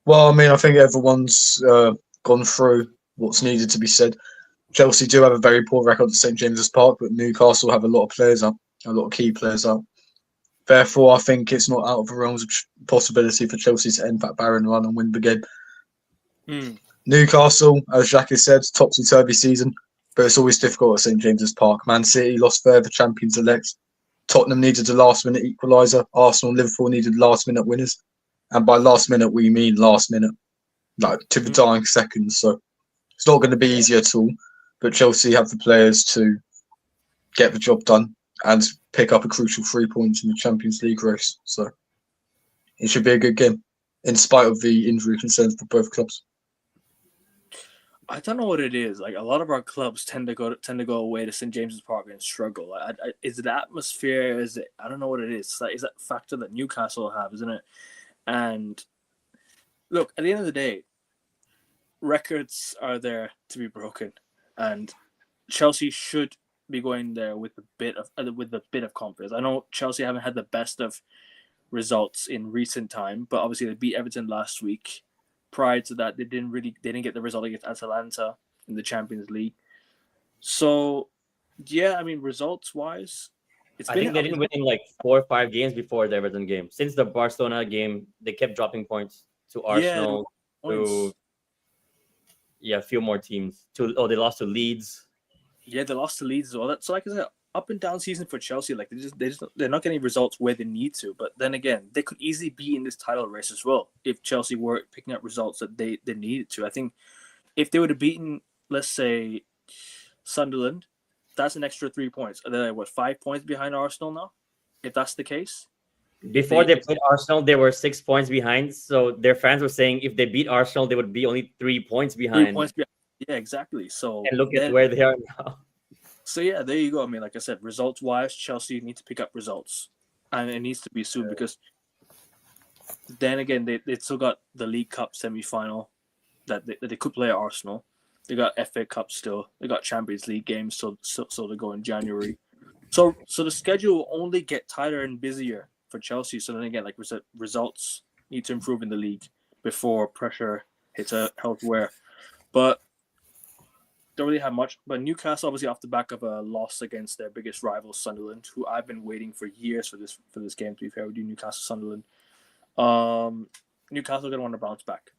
Well, I mean, I think everyone's gone through what's needed to be said. Chelsea do have a very poor record at St James's Park, but Newcastle have a lot of players up, a lot of key players up. Therefore, I think it's not out of the realms of possibility for Chelsea to end that barren run and win the game. Newcastle, as Jacques has said, topsy-turvy season, but it's always difficult at St James's Park. Man City lost further champions-elect. Tottenham needed a last-minute equaliser. Arsenal and Liverpool needed last-minute winners. And by last minute, we mean last minute, like to the dying seconds. So it's not going to be easy at all. But Chelsea have the players to get the job done and pick up a crucial 3 points in the Champions League race. So it should be a good game, in spite of the injury concerns for both clubs. I don't know what it is. Like, a lot of our clubs tend to go away to St James's Park and struggle. Is it the atmosphere? Is it? I don't know what it is. Like, is that factor that Newcastle have, isn't it? And look, at the end of the day, records are there to be broken, and Chelsea should be going there with a bit of confidence. I know Chelsea haven't had the best of results in recent time, but obviously they beat Everton last week. Prior to that, they didn't get the result against Atalanta in the Champions League. So, yeah, I mean, results wise, I think they didn't win in like 4 or 5 games before the Everton game. Since the Barcelona game, they kept dropping points to Arsenal, to a few more teams. They lost to Leeds. Yeah, they lost to Leeds as well. So, like I said, up and down season for Chelsea. Like they're not getting results where they need to. But then again, they could easily be in this title race as well if Chelsea were picking up results that they needed to. I think if they would have beaten, let's say, Sunderland, that's an extra 3 points. Are they 5 points behind Arsenal now? If that's the case. Before they played Arsenal, they were 6 points behind. So their fans were saying if they beat Arsenal, they would be only 3 points behind. 3 points behind. Yeah, exactly. So and look at where they are now. So yeah, there you go. I mean, like I said, results wise, Chelsea need to pick up results, and it needs to be soon because then again, they still got the League Cup semi-final that they could play at Arsenal. They got FA Cup still. They got Champions League games, so they go in January. So the schedule will only get tighter and busier for Chelsea. So then again, like we said, results need to improve in the league before pressure hits a health wear. But don't really have much. But Newcastle, obviously, off the back of a loss against their biggest rival, Sunderland, who I've been waiting for years for this game. To be fair, we do Newcastle Sunderland. Newcastle are gonna want to bounce back.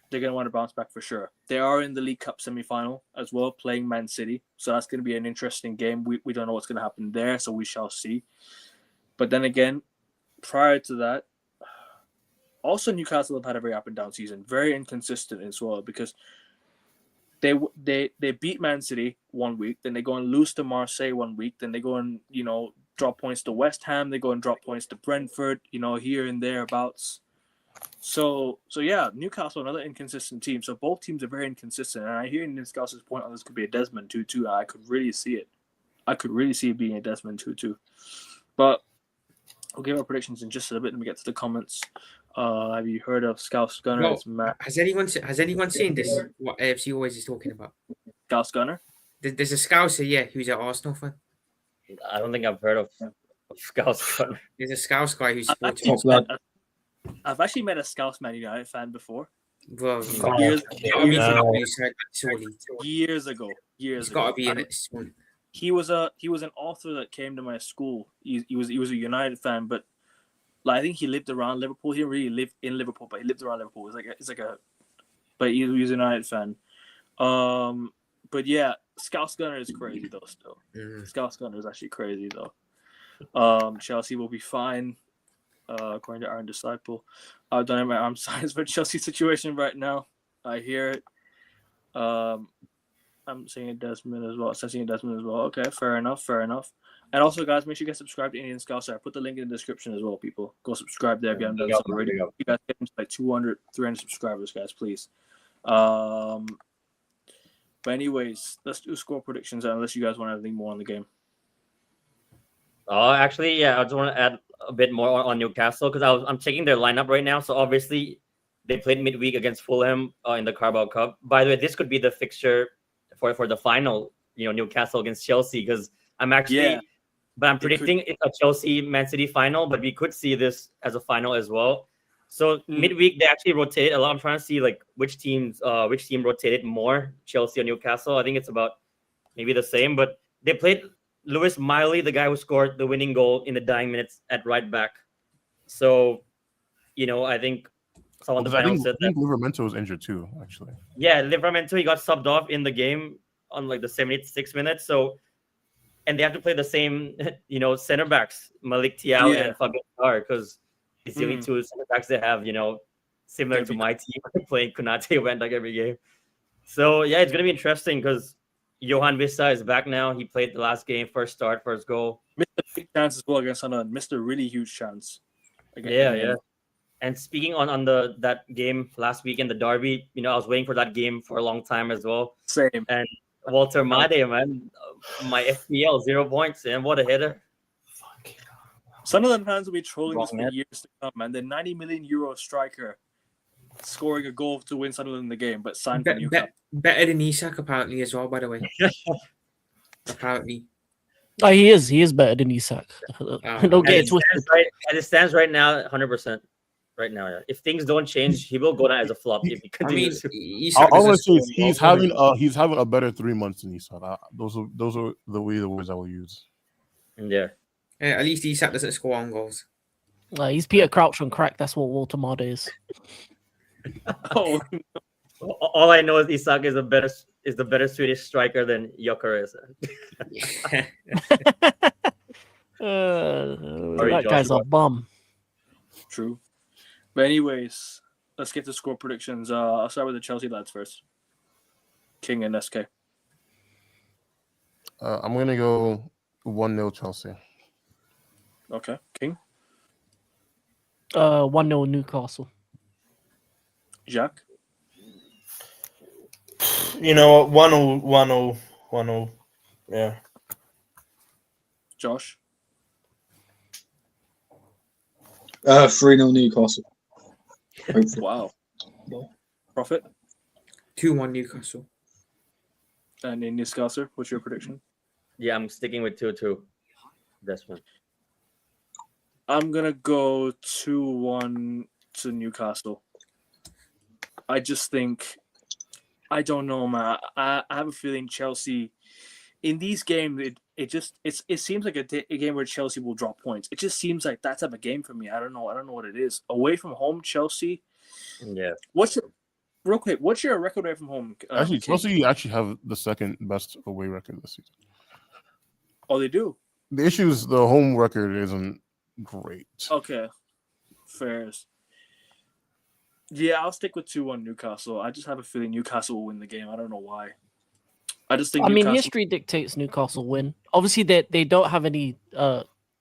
They're gonna want to bounce back for sure. They are in the League Cup semi-final as well, playing Man City. So that's gonna be an interesting game. We don't know what's gonna happen there, so we shall see. But then again, prior to that, also Newcastle have had a very up and down season, very inconsistent as well because they beat Man City 1 week, then they go and lose to Marseille 1 week, then they go and drop points to West Ham, they go and drop points to Brentford, here and thereabouts. So yeah, Newcastle another inconsistent team. So both teams are very inconsistent, and I hear Newcastle's point on this could be a Desmond Tutu. I could really see it. I could really see it being a Desmond Tutu. But we'll give our predictions in just a bit. Let me get to the comments. Have you heard of Scouse Gunner? No. Has anyone seen this? What AFC always is talking about? Scouse Gunner? There's a Scouser, yeah, who's an Arsenal fan. I don't think I've heard of Scouse Gunner. There's a Scouse guy who's I've actually met a Scouse Man United fan before. Bro, years ago. He's got to be in it. He was an author that came to my school. He was a United fan, but I think he lived around Liverpool. He didn't really live in Liverpool, but he lived around Liverpool. But he was a United fan. But yeah, Scouse Gunner is crazy though. Still, Scouse Gunner is actually crazy though. Chelsea will be fine, according to Iron Disciple. I don't have my arm size for Chelsea situation right now. I hear it. I'm seeing a Desmond as well. I'm seeing a Desmond as well. Okay, fair enough. And also, guys, make sure you get subscribed to Indian Scouser. I put the link in the description as well, people. Go subscribe there if you haven't done so already. You guys get into like 200, 300 subscribers, guys, please. But anyways, let's do score predictions unless you guys want anything more on the game. Actually, yeah, I just want to add a bit more on Newcastle because I'm checking their lineup right now. So obviously, they played midweek against Fulham in the Carabao Cup. By the way, this could be the fixture for the final. Newcastle against Chelsea because I'm actually, but I'm predicting it's a Chelsea Man City final. But we could see this as a final as well. So midweek they actually rotate a lot. I'm trying to see like which team rotated more, Chelsea or Newcastle. I think it's about maybe the same, but they played Lewis Miley, the guy who scored the winning goal in the dying minutes at right back. So, I think someone on the panel said that Livramento was injured too, actually. Yeah, Livramento, he got subbed off in the game on like the 76 minutes. So, and they have to play the same, center backs, Malik Thiaw and Fabian Schär, because it's the only two center backs they have, similar to my team playing Konate Van Dijk every game. So yeah, it's gonna be interesting because Johan Vista is back now. He played the last game, first start, first goal. Missed a big chance as well against Sunderland. Missed a really huge chance. Yeah. And speaking on that game last week in the derby, I was waiting for that game for a long time as well. Same. And Walter Made, man, my FPL 0 points, and what a header. Sunderland fans will be trolling this for years to come, man. The 90 million euro striker scoring a goal to win Sunderland in the game, but signed for Newcastle. Better than Isak apparently as well. By the way, apparently. Oh, he is. He is better than Isak. Don't get it twisted. As it stands right now, 100%. Right now, yeah. If things don't change, he will go down as a flop if he continues. Isak All I doesn't want to say is score he's having a better 3 months than Isak. Those are the words I will use. Yeah. At least Isak doesn't score on goals. He's Peter Crouch on crack. That's what Walter Marder is. Oh, all I know is Isak is the better Swedish striker than Gyökeres. That guy's a bum. True. But anyways, let's get to score predictions. I'll start with the Chelsea lads first. King and SK. I'm gonna go 1-0 Chelsea. Okay, King. 1-0 Newcastle. Jack. You know what? 1-0, 1-0. Yeah. Josh. 3-0 Newcastle. Wow. Prophet. 2-1 Newcastle. And in Newcastle, what's your prediction? Yeah, I'm sticking with 2-2. That's one. I'm gonna go 2-1 to Newcastle. I just think, I don't know, man. I have a feeling Chelsea in these games, it seems like a game where Chelsea will drop points. It just seems like that type of game for me. I don't know what it is. Away from home, Chelsea. Yeah. What's your record away from home? Actually, Chelsea actually have the second best away record this season. Oh, they do. The issue is the home record isn't great. Okay, fair. Yeah, I'll stick with 2-1 Newcastle. I just have a feeling Newcastle will win the game. I don't know why. I just think. History dictates Newcastle win. Obviously, they don't have any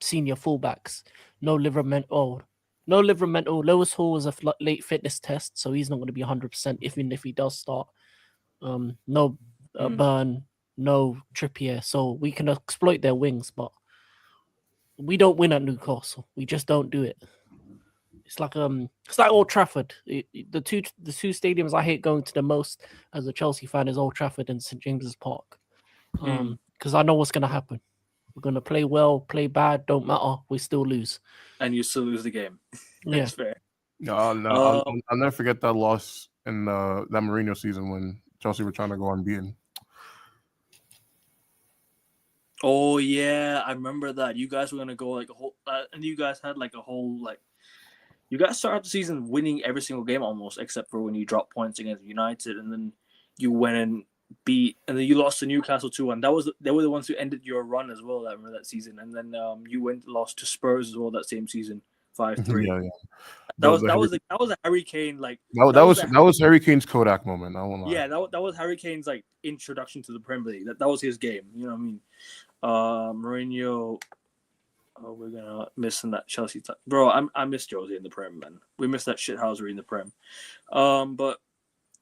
senior fullbacks. No Livramento. Lewis Hall is a late fitness test, so he's not going to be 100% even if he does start. No Burn, no Trippier, so we can exploit their wings, but we don't win at Newcastle. We just don't do it. It's like Old Trafford. The two stadiums I hate going to the most as a Chelsea fan is Old Trafford and St James's Park. Because I know what's going to happen. We're going to play well, play bad, don't matter. We still lose. And you still lose the game. Yeah. That's fair. No, I'll never forget that loss in that Mourinho season when Chelsea were trying to go unbeaten. Oh yeah, I remember that. You guys were gonna go like a whole, and you guys had like a whole like. You guys started the season winning every single game almost, except for when you dropped points against United, and then you went and and then you lost to Newcastle 2-1. They were the ones who ended your run as well. I remember that season, and then you lost to Spurs as well that same season, 5-3. Yeah. That was a Harry Kane like. That was Harry Kane's Kodak moment. I won't lie. Yeah, that was Harry Kane's like introduction to the Premier League. That was his game. You know what I mean? Mourinho. Oh, we're gonna miss in that Chelsea time. Bro, I miss Josie in the Prem, man. We missed that shithousery in the Prem. But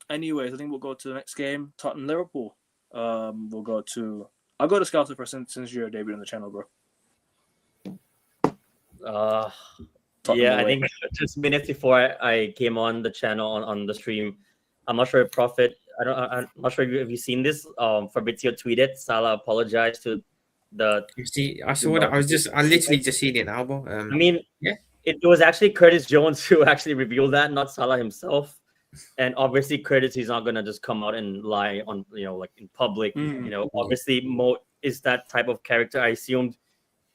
anyways, I think we'll go to the next game. Tottenham Liverpool. I'll go to Scouser first since you're debuting on the channel, bro. I think just minutes before I came on the channel on the stream, I'm not sure if Prophet. I'm not sure if you've seen this. Fabrizio tweeted Salah apologized to the. You see, I saw that. I literally just seen it now, bro. It was actually Curtis Jones who actually revealed that, not Salah himself. And obviously, Curtis, he's not gonna just come out and lie on, like in public. Obviously, Mo is that type of character. I assumed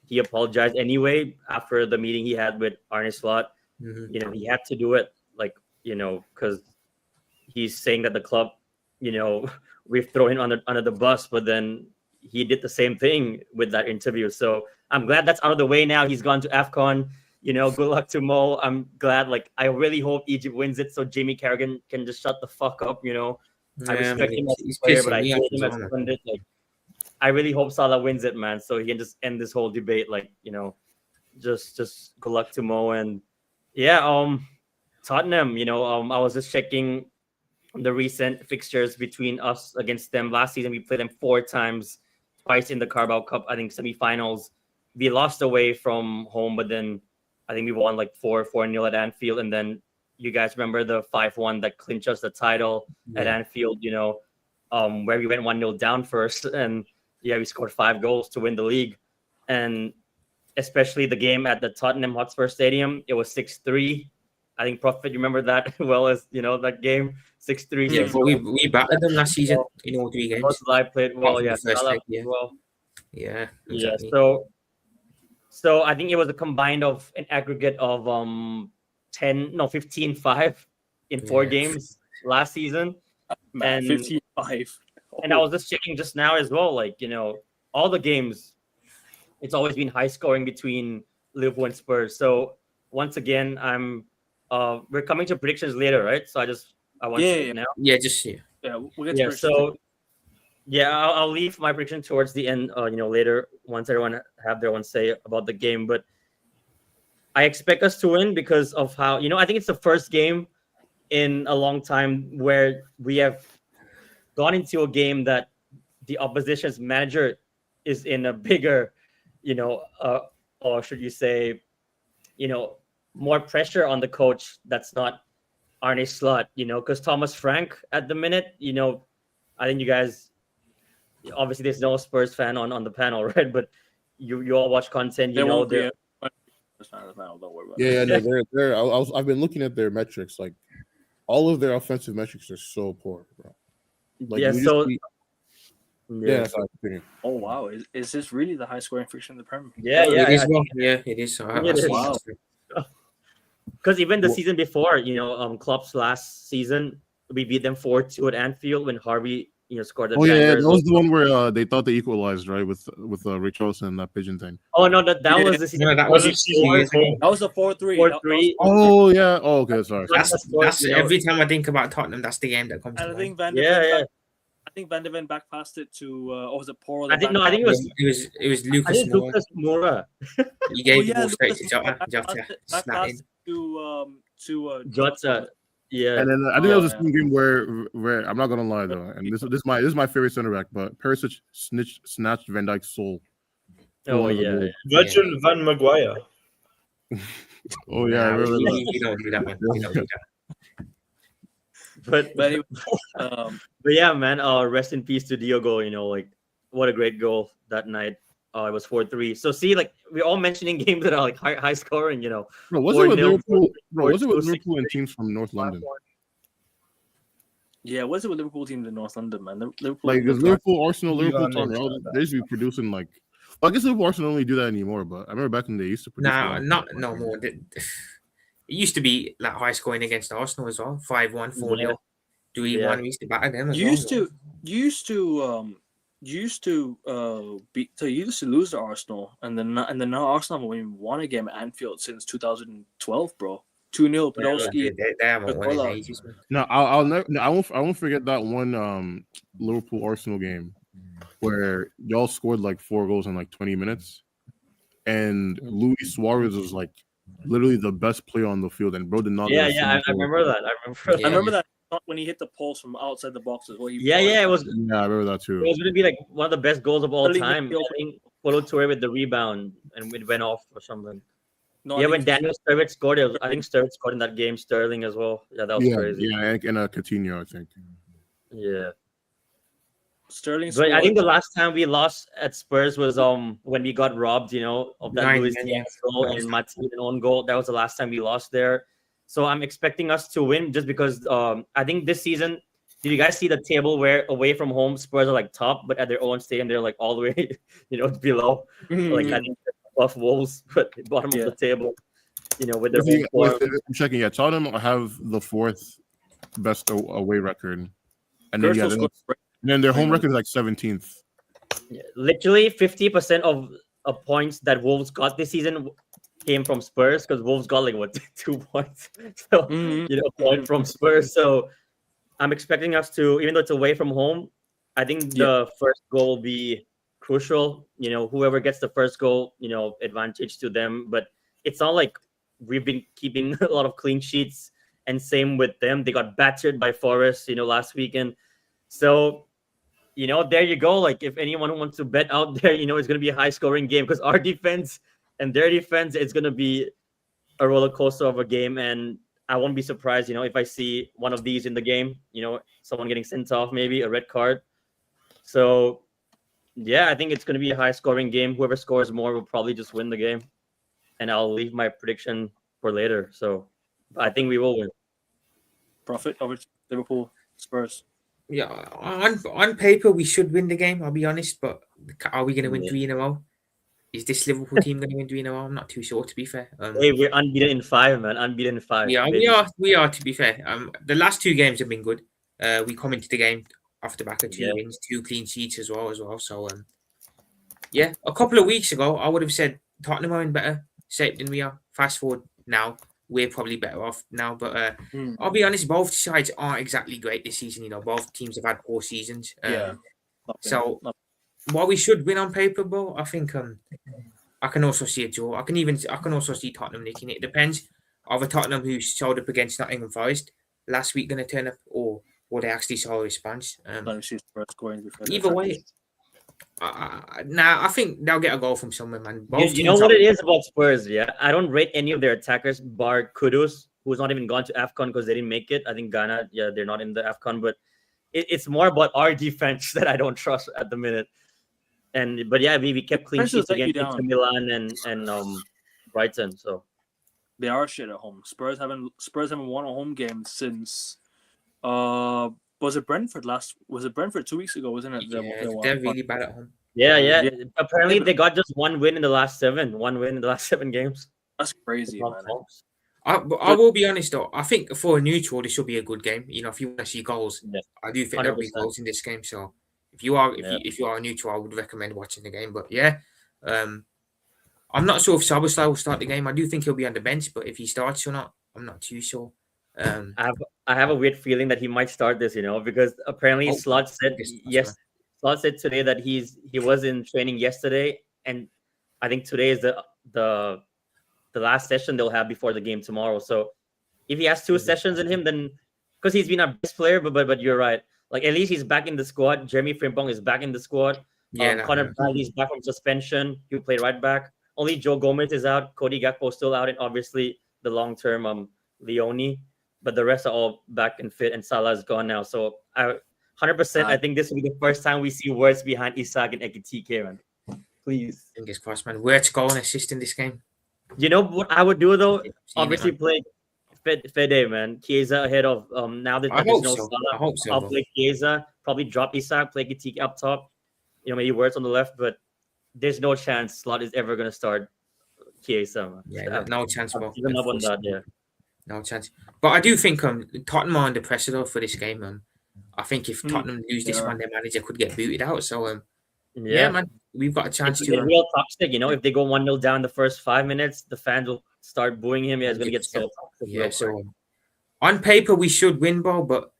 he apologized anyway after the meeting he had with Arne Slot. Mm-hmm. He had to do it, because he's saying that the club, we've thrown him under the bus, but then he did the same thing with that interview. So I'm glad that's out of the way now. He's gone to AFCON. Good luck to Mo. I'm glad. I really hope Egypt wins it so Jamie Carragher can just shut the fuck up. I respect him as a player, but I hate him as a pundit. I really hope Salah wins it, man, so he can just end this whole debate. Just good luck to Mo. And Tottenham. I was just checking the recent fixtures between us against them. Last season we played them 4 times, twice in the Carabao Cup. I think semifinals. We lost away from home, but then I think we won 4-0 at Anfield, and then you guys remember the 5-1 that clinched us the title at Yeah. Anfield, where we went 1-0 down first, and we scored 5 goals to win the league. And especially the game at the Tottenham Hotspur Stadium, it was 6-3. I think Prophet, you remember that well as that game 6-3. Yeah, but we battered them last season in all 3 games. Both I played well, Apart from yeah. the first Salah leg, played well. Yeah, Yeah, exactly. so I think it was a combined of an aggregate of 15-5 in 4 Yeah. games last season. Man, And- 15-5. And I was just checking just now as well, all the games, it's always been high scoring between Liverpool and Spurs. So once again, we're coming to predictions later, right? So I want to Yeah. now. Yeah, just yeah. Yeah, we'll get to Yeah, predictions. so I'll leave my prediction towards the end, later once everyone have their own say about the game. But I expect us to win because of how I think it's the first game in a long time where we have gone into a game that the opposition's manager is in a bigger, or should you say, more pressure on the coach that's not Arne Slot, because Thomas Frank at the minute, I think you guys, obviously there's no Spurs fan on the panel, right? But you all watch content, There won't be they're don't worry about Yeah, no, they're. I've been looking at their metrics. Like, all of their offensive metrics are so poor, bro. Like, yeah, we so just yeah, that's my opinion. Oh wow, is this really the high scoring fixture in the Premier? yeah, it is I well. Yeah, it is. So It is. Wow. Because even the Well- season before, Klopp's last season, we beat them 4-2 at Anfield when Harvey, scored the Oh yeah, banger that as was well. the one where they thought they equalized, right, with Richarlison and that pigeon thing. Oh no, that Yeah. was the season. No, that before. was Was it season years before? ago. That was a 4-3. 4-3. Oh yeah. Oh okay, sorry. That's every time I think about Tottenham, that's the game that comes to And I mind. think Van de Yeah, Ven yeah. I think Van de Ven back passed it to was it Paul? I think it was It was I Lucas think Moura. Lucas Moura. He gave the ball Lucas straight to Moura Jota. Jota back snapped in. passed it to Jota. Yeah. And then I think that was the Yeah. same game where I'm not gonna lie though, and this is my favorite center back, but Perisic snatched Van Dijk's soul. for Oh one of the yeah. goals. Virgil van Maguire. Oh yeah, I Nah, remember that. we don't do that, man. We don't do that. But But anyway, but yeah, man. Rest in peace to Diogo. What a great goal that night. It was 4-3. So see, we're all mentioning games that are high scoring. Bro, was it with 4-0, Liverpool? Bro, was it with 4-2, Liverpool and teams from North London? yeah, what's it with Liverpool teams in North London, man? Liverpool, Like, because Liverpool, Arsenal, You Liverpool, got Tottenham, names they used to be producing like. Well, I guess Liverpool, Arsenal don't really do that anymore, but I remember back in the day, they used to produce. a Nah, lot. not no more. It used to be high scoring against Arsenal as well. 5-1, 4-0, Yeah. 3-1. Yeah. We used to batter them as you well. used to lose to Arsenal, and then now Arsenal haven't even won a game at Anfield since 2012, bro. 2-0, Podolski. They haven't won in Well, ages, man. No, I'll never. No, I won't forget that one Liverpool Arsenal game where y'all scored like 4 goals in like 20 minutes, and Luis Suarez was like literally the best player on the field, and bro did not. Yeah, let a yeah. I single goal. remember that. Yeah. I remember that when he hit the post from outside the box as well. Yeah, it was. Yeah, I remember that too. It was going to be one of the best goals of all Sterling time. midfield. I think Polo Toure with the rebound and it went off or something. No, Yeah, I when think- Daniel Sturridge scored, I think Sturridge scored in that game. Sterling as well. Yeah, that was Yeah, crazy. yeah, and Coutinho, I think. Yeah. Sterling. But I scored- think the last time we lost at Spurs was when we got robbed, of that 9-0, Luis yeah. Diaz goal and Matip an own goal. That was the last time we lost there. So I'm expecting us to win just because I think this season. Did you guys see the table where away from home Spurs are top, but at their own stadium they're all the way, below. I think above Wolves, but bottom Yeah. of the table. With their If home you- form. I'm checking. Yeah, Tottenham have the 4th best away record, and then Gerson scored- then their home record is like 17th. Yeah, literally 50% of points that Wolves got this season came from Spurs because Wolves got 2 points. So a point from Spurs. So I'm expecting us to, even though it's away from home, I think the first goal will be crucial. Whoever gets the first goal, advantage to them. But it's not like we've been keeping a lot of clean sheets, and same with them. They got battered by Forest, last weekend. So there you go. If anyone who wants to bet out there, it's going to be a high scoring game because our defense and their defense, it's going to be a roller coaster of a game. And I won't be surprised, if I see one of these in the game, someone getting sent off, maybe a red card. So, yeah, I think it's going to be a high-scoring game. Whoever scores more will probably just win the game. And I'll leave my prediction for later. So, I think we will win. Profit over to Liverpool Spurs. Yeah, on paper we should win the game. I'll be honest, but are we going to win 3 in a row? Is this Liverpool team going to win 3 in a row? I'm not too sure, to be fair. Hey, we're unbeaten in 5, man. Unbeaten in 5. Yeah, baby. we are. To be fair, the last 2 games have been good. We come into the game off the back of 2 wins, 2 clean sheets as well. So, yeah, a couple of weeks ago, I would have said Tottenham are in better shape than we are. Fast forward now, we're probably better off now. But I'll be honest, both sides aren't exactly great this season. Both teams have had poor seasons. So while we should win on paper, bro, I think I can also see a draw. I can also see Tottenham nicking it. It depends of a Tottenham who showed up against Nottingham Forest last week going to turn up, or they actually saw a response. Either way, I think they'll get a goal from somewhere, man. You know what it is about Spurs, yeah? I don't rate any of their attackers bar Kudus, who's not even gone to AFCON because they didn't make it. I think Ghana, they're not in the AFCON, but it's more about our defense that I don't trust at the minute. But yeah, we kept clean sheets against Inter Milan and Brighton. So they are shit at home. Spurs haven't won a home game since was it Brentford 2 weeks ago, wasn't it? Yeah, they're really bad at home. Yeah. Apparently they got just 1 win in the last 7. 1 win in the last 7 games. That's crazy, man. I will be honest though. I think for a neutral, this should be a good game. If you want to see goals, I do think there'll be goals in this game. So if you are a neutral, I would recommend watching the game. But yeah, I'm not sure if Szoboszlai will start the game. I do think he'll be on the bench, but if he starts or not, I'm not too sure. I have a weird feeling that he might start this, because apparently Slot said Slot said today that he was in training yesterday, and I think today is the last session they'll have before the game tomorrow. So if he has 2 sessions in him, then because he's been our best player, but you're right. Like at least he's back in the squad. Jeremy Frimpong is back in the squad. Connor Bradley's back from suspension. He'll play right back. Only Joe Gomez is out. Cody Gakpo still out, and obviously the long-term Leone. But the rest are all back and fit, and Salah's gone now. So 100%, I think this will be the first time we see words behind Isak and Ekitike, man. Please. Fingers crossed, man. Where's goal and assist in this game? You know what I would do though? Obviously play Fede, man. Chiesa ahead of now that there's no Salah. I hope so. I'll play Chiesa. Probably drop Isak, play Ekitike up top. Maybe Words on the left, but there's no chance Slot is ever gonna start Chiesa, man. Yeah, no chance. Even up on that, yeah. No chance. But I do think Tottenham are under pressure though for this game. I think if Tottenham lose this one, their manager could get booted out. So yeah, man, we've got a chance it's to. Real toxic, if they go 1-0 down the first 5 minutes, the fans will start booing him. Yeah, it's gonna get so toxic. Yeah. So on paper we should win, bro, but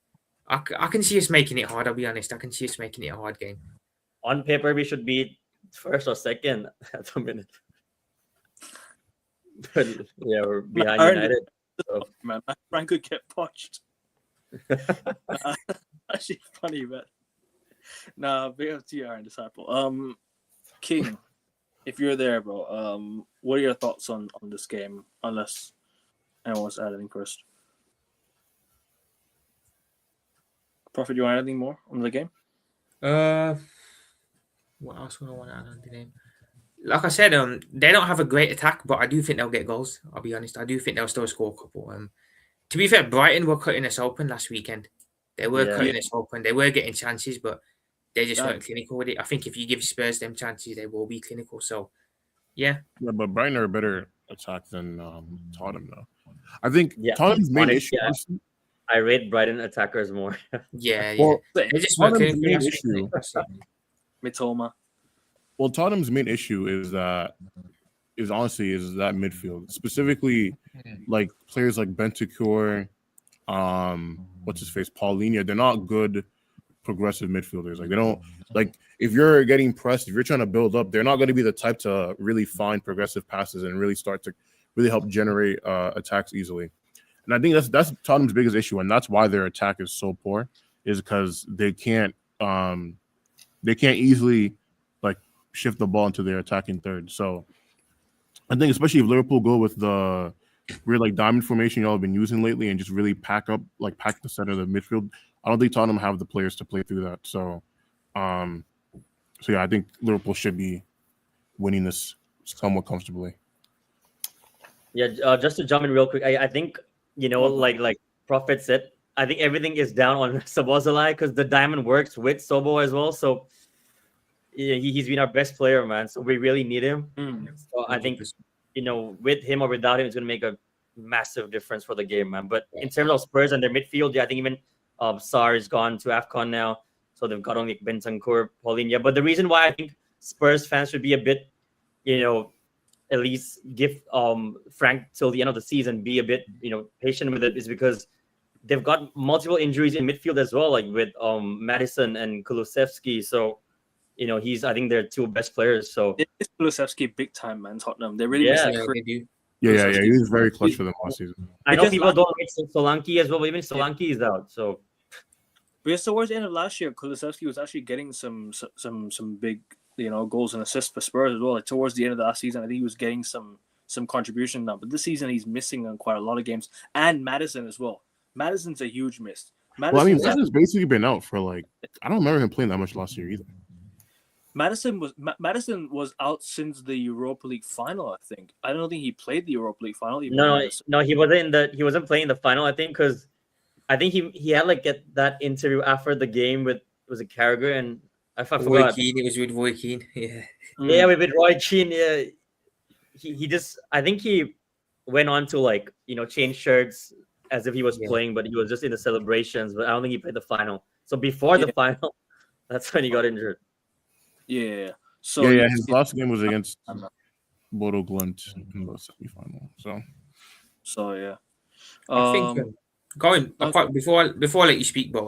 I can see us making it hard. I'll be honest. I can see us making it a hard game. On paper, we should be first or second at the minute. But yeah, we're behind United. So. Man, my friend could get poached. Actually, funny, but big up to you, Iron Disciple. King, if you're there, bro, what are your thoughts on this game? Unless anyone wants to add anything first. Prophet, you want anything more on the game? What else would I want to add on the game? Like I said, they don't have a great attack, but I do think they'll get goals. I'll be honest. I do think they'll still score a couple. To be fair, Brighton were cutting us open last weekend. They were cutting us open. They were getting chances, but they just weren't clinical with it. I think if you give Spurs them chances, they will be clinical. So, yeah. Yeah, but Brighton are a better attack than Tottenham, though. I think Tottenham's main issue. Yeah. I rate Brighton attackers more. Well, they just weren't clinical. Main issue. Mitoma. Well, Tottenham's main issue is that midfield, specifically like players like Bentancur, what's his face, Paulinho. They're not good progressive midfielders. Like they don't if you're getting pressed, if you're trying to build up, they're not going to be the type to really find progressive passes and really start to really help generate attacks easily. And I think that's Tottenham's biggest issue, and that's why their attack is so poor, is because they can't easily shift the ball into their attacking third. So I think especially if Liverpool go with the weird like diamond formation y'all have been using lately and just really pack the center of the midfield. I don't think Tottenham have the players to play through that. So, I think Liverpool should be winning this somewhat comfortably. Yeah, just to jump in real quick, I think like Prophet said, I think everything is down on Szoboszlai because the diamond works with Sobo as well. So yeah, he's been our best player, man. So we really need him. So I think with him or without him, it's going to make a massive difference for the game, man. But in terms of Spurs and their midfield, yeah, I think even Sarr is gone to AFCON now, so they've got only Bentancur, Paulinho. But the reason why I think Spurs fans should be a bit, at least give Frank till the end of the season, be a bit patient with it, is because they've got multiple injuries in midfield as well, like with Madison and Kulusevski. So I think they're two best players. So it's Kulusevski big time, man. Tottenham, they really Yeah. miss Yeah, it. they do. Yeah. He was very clutch for them last season. I know Because people don't like Solanke as well, but even Solanke is out. So Because towards the end of last year, Kulusevski was actually getting some big goals and assists for Spurs as well. Like towards the end of the last season, I think he was getting some contribution now. But this season, he's missing on quite a lot of games, and Madison as well. Madison's a huge miss. Madison's basically been out for I don't remember him playing that much last year either. Madison was out since the Europa League final. I think. I don't think he played the Europa League final. no, he wasn't playing the final. I think because I think he had that interview after the game with was it Carragher and I Roy forgot. Keane, it was with Roy Keane. Yeah. Yeah, with Roy Keane. Yeah, he just I think he went on to change shirts as if he was playing, but he was just in the celebrations. But I don't think he played the final. So before the final, that's when he got injured. Yeah. So his last game was against Bodo Glimt in the semifinal. So yeah. I think before I let you speak, but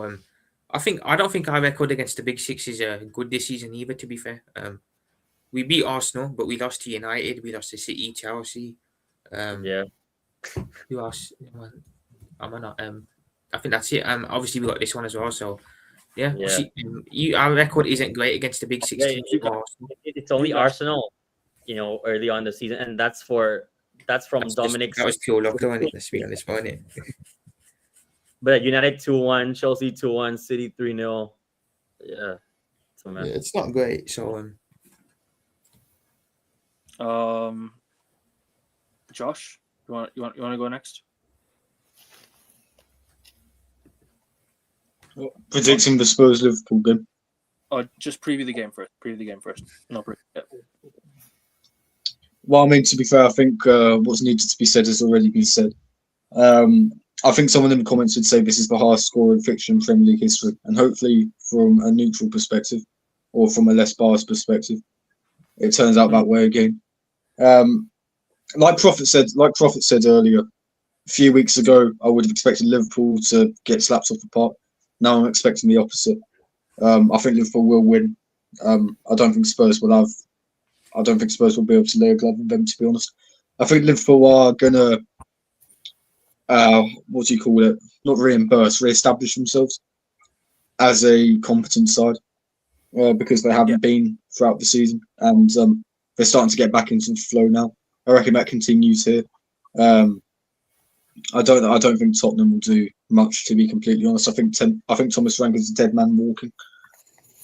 I don't think our record against the big six is good this season either. To be fair, we beat Arsenal, but we lost to United. We lost to City, Chelsea. Who else? I think that's it. Obviously we got this one as well. So yeah. Our record isn't great against the big six teams. It's only Arsenal, early on the season, and that's from Dominic. That was pure luck, though, wasn't it? Let's be honest, wasn't it? But United 2-1, Chelsea 2-1, City 3-0. Yeah. So man. Yeah, it's not great. So Josh, you want to go next? Predicting the Spurs Liverpool game. Or just preview the game first. No, Well, I mean, to be fair, I think what's needed to be said has already been said. I think someone in the comments would say this is the highest scoring fixture in Premier League history, and hopefully from a neutral perspective or from a less biased perspective, it turns out that way again. Like Prophet said earlier, a few weeks ago, I would have expected Liverpool to get slapped off the park. Now I'm expecting the opposite. I think Liverpool will win. I don't think Spurs will be able to lay a glove on them, to be honest. I think Liverpool are gonna not re-establish themselves as a competent side because they haven't been throughout the season, and they're starting to get back into the flow now. I reckon that continues here. I don't think Tottenham will do much, to be completely honest. I think Thomas Frank is a dead man walking.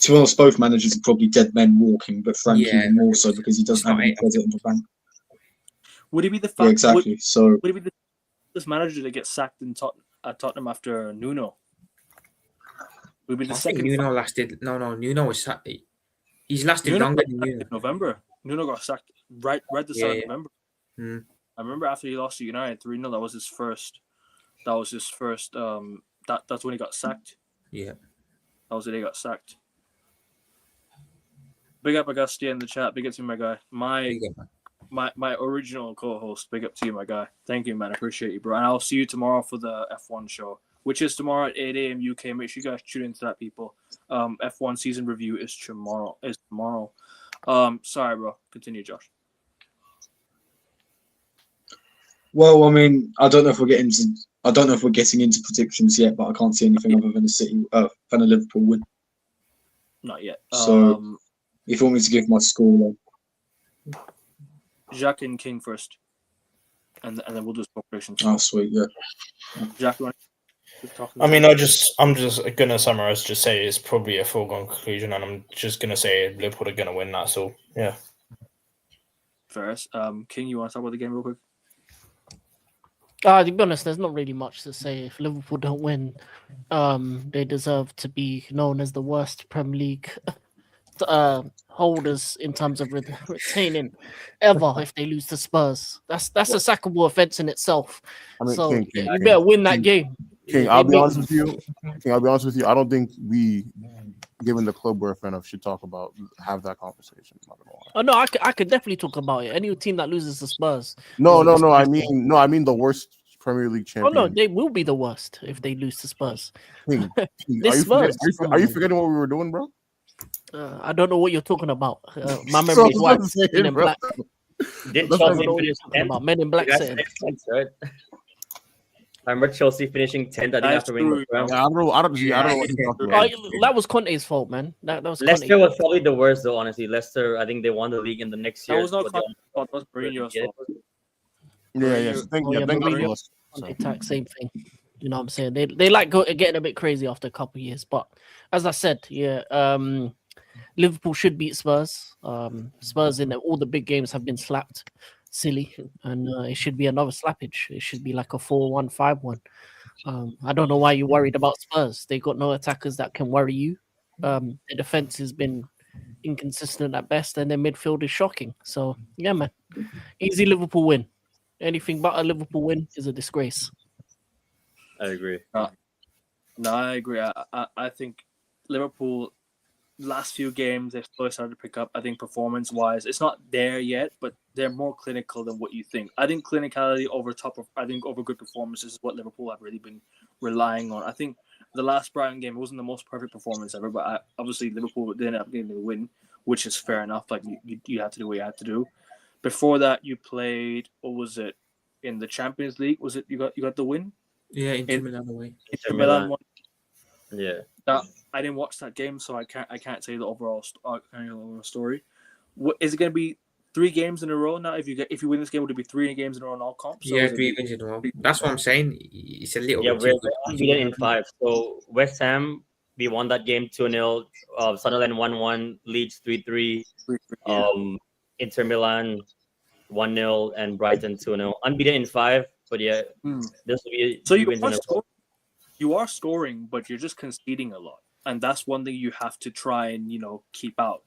To be honest, both managers are probably dead men walking, but Frank even more so because he doesn't have any credit in the bank. Would he be the exactly? Would he be this manager to get sacked at Tottenham after Nuno? Would be the second. Nuno lasted. No, Nuno was sacked. He's lasted longer than Nuno. November. Nuno got sacked right at the start of November. Mm. I remember after he lost to United 3-0, that was his first. That's when he got sacked. Yeah. That was the day he got sacked. Big up Augusti in the chat. Big up to my guy. My original co-host. Big up to you, my guy. Thank you, man. I appreciate you, bro. And I'll see you tomorrow for the F1 show, which is tomorrow at 8 a.m. UK. Make sure you guys tune into that, people. F1 season review is tomorrow. Sorry, bro. Continue, Josh. Well, I mean, I don't know if we're getting into predictions yet, but I can't see anything other than a Liverpool win. Not yet. So, if you want me to give my score, Jacques and King first. and then we'll do score predictions. Oh, sweet, yeah. Jack, you want to talk? I mean, I'm just gonna summarize. Just say it's probably a foregone conclusion, and I'm just gonna say Liverpool are gonna win. That's all. Yeah. First, King, you want to talk about the game real quick? To be honest, there's not really much to say. If Liverpool don't win, they deserve to be known as the worst Premier League holders in terms of retaining ever if they lose to Spurs. That's a sackable offense in itself. I mean, So King, you better win that game. King, They I'll be make- honest with you. King, I'll be honest with you. I don't think we, given the club we're a fan of, should have that conversation. I'm not gonna lie. Oh no, I could definitely talk about it. Any team that loses to Spurs. No. I mean the worst Premier League Oh champion. no, they will be the worst if they lose to Spurs. King, This Spurs. are you forgetting what we were doing, bro? I don't know what you're talking about. My So memory is what I'm white. saying, Men in bro. black. Did That's I Chelsea don't know what finish you're talking 10th? about. Men in black That's setting. makes sense, right? I remember Chelsea finishing 10th. I think That's after winning the true. crown. Yeah, I don't know what you're talking about. That was Conte's fault, man. That was Leicester Conte. was probably the worst, though. Honestly, Leicester. I think they won the league in the next year. That was not but they Conte's fault. That was Mourinho's Yeah. fault. Yeah. So thank Yeah, God Mourinho. for us. Conte attack, same thing. You know what I'm saying? They like getting a bit crazy after a couple of years, but as I said, Liverpool should beat Spurs. Spurs in all the big games have been slapped, silly, and it should be another slappage. It should be like a 4-1, 5-1. I don't know why you're worried about Spurs. They got no attackers that can worry you. The defense has been inconsistent at best, and their midfield is shocking. So yeah, man, easy Liverpool win. Anything but a Liverpool win is a disgrace. I agree. No, I agree. I think Liverpool last few games they've slowly started to pick up. I think performance-wise, it's not there yet, but they're more clinical than what you think. I think clinicality over good performances is what Liverpool have really been relying on. I think the last Brighton game wasn't the most perfect performance ever, but obviously Liverpool didn't end up getting the win, which is fair enough. Like you had to do what you had to do. Before that, you played. What was it in the Champions League? Was it you got the win? Yeah, Inter Milan away. Inter Milan Milan. won. Yeah. I didn't watch that game, so I can't say the overall story. Is it going to be 3 games in a row now? If you win this game, would it be 3 games in a row in all comps? Yeah, 3 wins in a row. That's what I'm saying. It's a little Yeah, bit we're too good. unbeaten in 5. So West Ham, we won that game 2-0. Sunderland 1-1, Leeds 3-3. Inter Milan 1-0, and Brighton 2-0. Unbeaten in 5, but yeah, this will be So 3 wins in a row. you are scoring, but you're just conceding a lot, and that's one thing you have to try and keep out.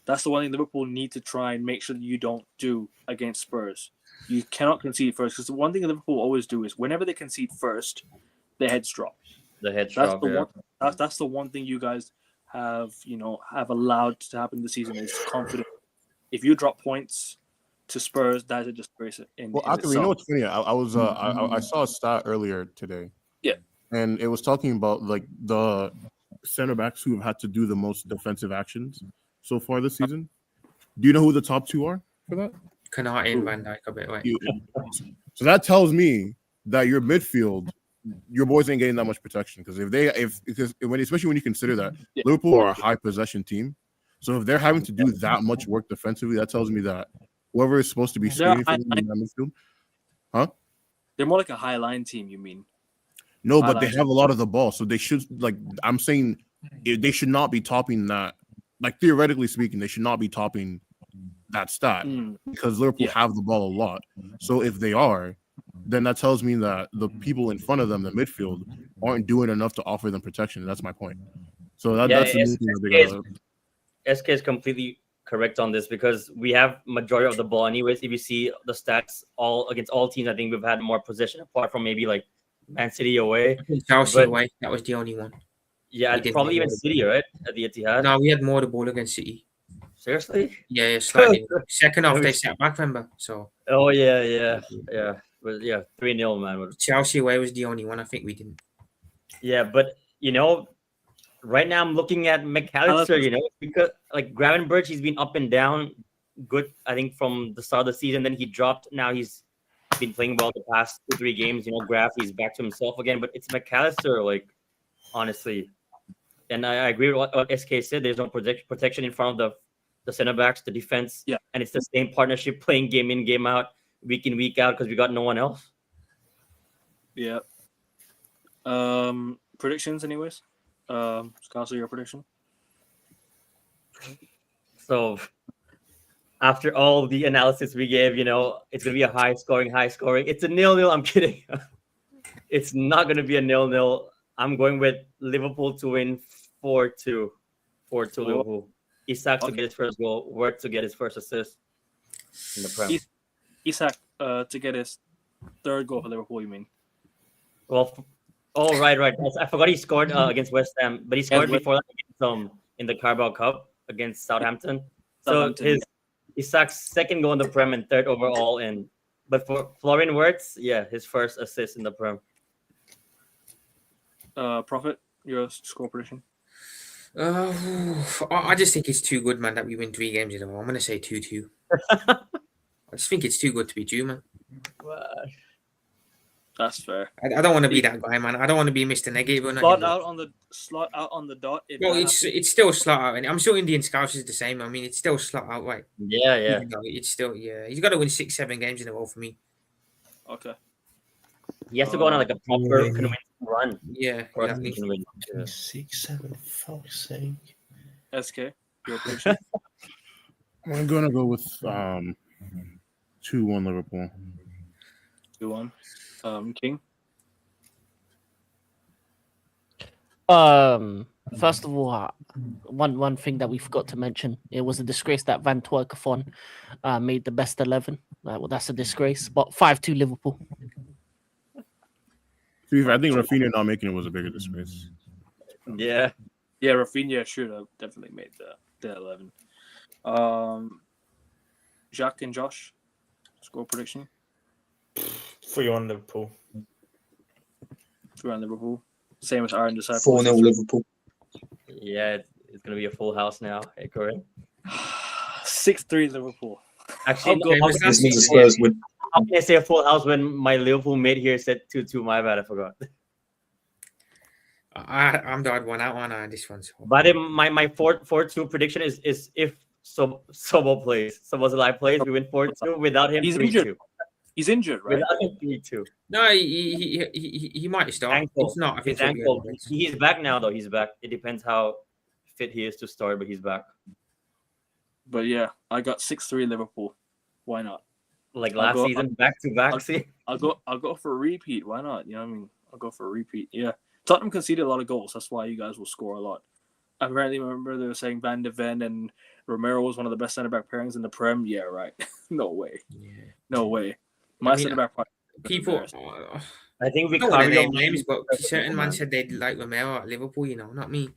That's the one thing Liverpool need to try and make sure that you don't do against Spurs. You cannot concede first, because the one thing Liverpool always do is whenever they concede first, their heads drop. The head That's drop, the yeah. one. That's the one thing you guys have allowed to happen this season is confidence. If you drop points to Spurs, that's a disgrace. Well, actually, you know what's funny? I saw a stat earlier today. Yeah. And it was talking about like the center backs who have had to do the most defensive actions so far this season. Do you know who the top 2 are for that? Kanate and Van Dijk a bit away. So that tells me that your midfield, your boys ain't getting that much protection because especially when you consider that Liverpool are a high possession team. So if they're having to do that much work defensively, that tells me that whoever is supposed to be screening for them in that midfield, they're more like a high line team. You mean? No, but they have a lot of the ball, so they should I'm saying they should not be topping that. Like theoretically speaking, they should not be topping that stat because Liverpool have the ball a lot. So if they are, then that tells me that the people in front of them, the midfield, aren't doing enough to offer them protection. That's my point. So that's the main thing that they gotta. SK is completely correct on this because we have majority of the ball anyways. If you see the stats all against all teams, I think we've had more possession apart from maybe like Man City away. Chelsea away. That was the only one. Yeah, probably even City, right? At the Etihad. No, we had more the ball against City. Seriously? Yeah, slightly. Second half they set back, remember? So. Oh yeah. But yeah, 3-0, man. Chelsea away was the only one I think we didn't. Yeah, but right now I'm looking at McAllister, because like Gravenberch, he's been up and down good, I think, from the start of the season. Then he dropped. Now he's been playing well the past 2-3 games. Graf, he's back to himself again. But it's McAllister, like, honestly. And I agree with what SK said. There's no protection in front of the center backs, the defense. Yeah. And it's the same partnership playing game in, game out. week in, week out because we got no one else. Yeah. Predictions, anyways. Scousel, your prediction? So after all the analysis we gave, it's gonna be a high scoring. It's a 0-0. I'm kidding. It's not gonna be a 0-0. I'm going with Liverpool to win 4-2. 4-2 Liverpool. Isak to get his first goal. Wirtz to get his first assist in the Prem. Isak to get his third goal for Liverpool, you mean? Well, right. I forgot he scored against West Ham, but he scored before that against, in the Carabao Cup against Southampton. So Isak's second goal in the Prem and third overall in. But for Florian Wirtz, his first assist in the Prem. Prophet, your score prediction? I just think it's too good, man, that we win 3 games in a row. I'm going to say 2-2. I just think it's too good to be true, man. That's fair. I don't want to be that guy, man. I don't want to be Mr. Negative. Slot out on the dot. No, it's still slot out, and I'm sure Indian Scouts is the same. I mean, it's still slot out, right? Yeah. It's still He's got to win 6-7 games in a row for me. Okay. He has to go on like a proper convincing run. Yeah, For us exactly. to win. 6-7, fuck's sake. SK, your prediction? I'm gonna go with 2-1 Liverpool. 2-1. King. First of all, one thing that we forgot to mention, it was a disgrace that Van Twerkathon made the best 11. Well, that's a disgrace. But 5-2 Liverpool. I think Rafinha not making it was a bigger disgrace. Yeah. Yeah, Rafinha should have definitely made the 11. Jacques and Josh, score prediction? 3-1 Liverpool. 3-1 Liverpool. Same as Aaron Disciple. 4-0 Liverpool. Yeah, it's gonna be a full house now. Hey, Corinne. 6-3 Liverpool. Actually, This means the Spurs win. how can I say a full house when my Liverpool mate here said 2-2? My bad, I forgot. I'm the odd one out on this one. So. But then my 4-2 prediction is if Sobo plays, Soboslai plays, we win 4-2. Without him, He's 3-2. injured. He's injured, right? Without him, 3-2. No, he might start. Ankle. It's not. I think His ankle. He's back now, though. He's back. It depends how fit he is to start, but he's back. But yeah, I got 6-3 Liverpool. Why not? Like last season, back to back. I'll go for a repeat. Why not? You know what I mean? I'll go for a repeat. Yeah. Tottenham conceded a lot of goals. That's why you guys will score a lot. I apparently remember they were saying Van de Ven and Romero was one of the best centre back pairings in the Prem. Yeah, right. No way. Yeah. No way. My centre back people. I think we don't want to carry name on. names, but certain man said they'd like Romero at Liverpool. You know, not me.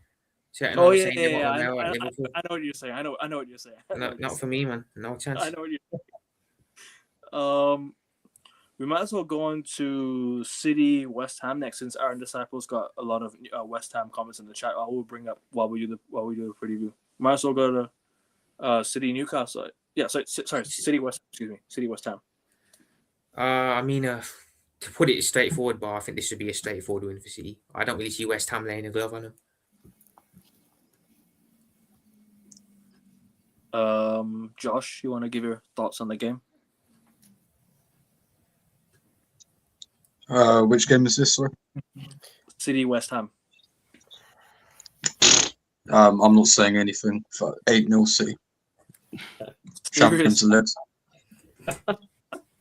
Certain Oh man yeah, saying they want yeah. Romero at Liverpool. I know what you're saying. I know what you're saying. Not for me, man. No chance. I know what you're saying. We might as well go on to City West Ham next, since Aaron Disciple's got a lot of West Ham comments in the chat. I will bring up while we do the preview. Might as well go to City Newcastle. Yeah, sorry, City West. Excuse me, City West Ham. I mean, to put it straightforward, but I think this should be a straightforward win for City. I don't really see West Ham laying a glove on them. Josh, you want to give your thoughts on the game? Which game is this, sorry? City West Ham. I'm not saying anything for 8-0 City. Champions elect.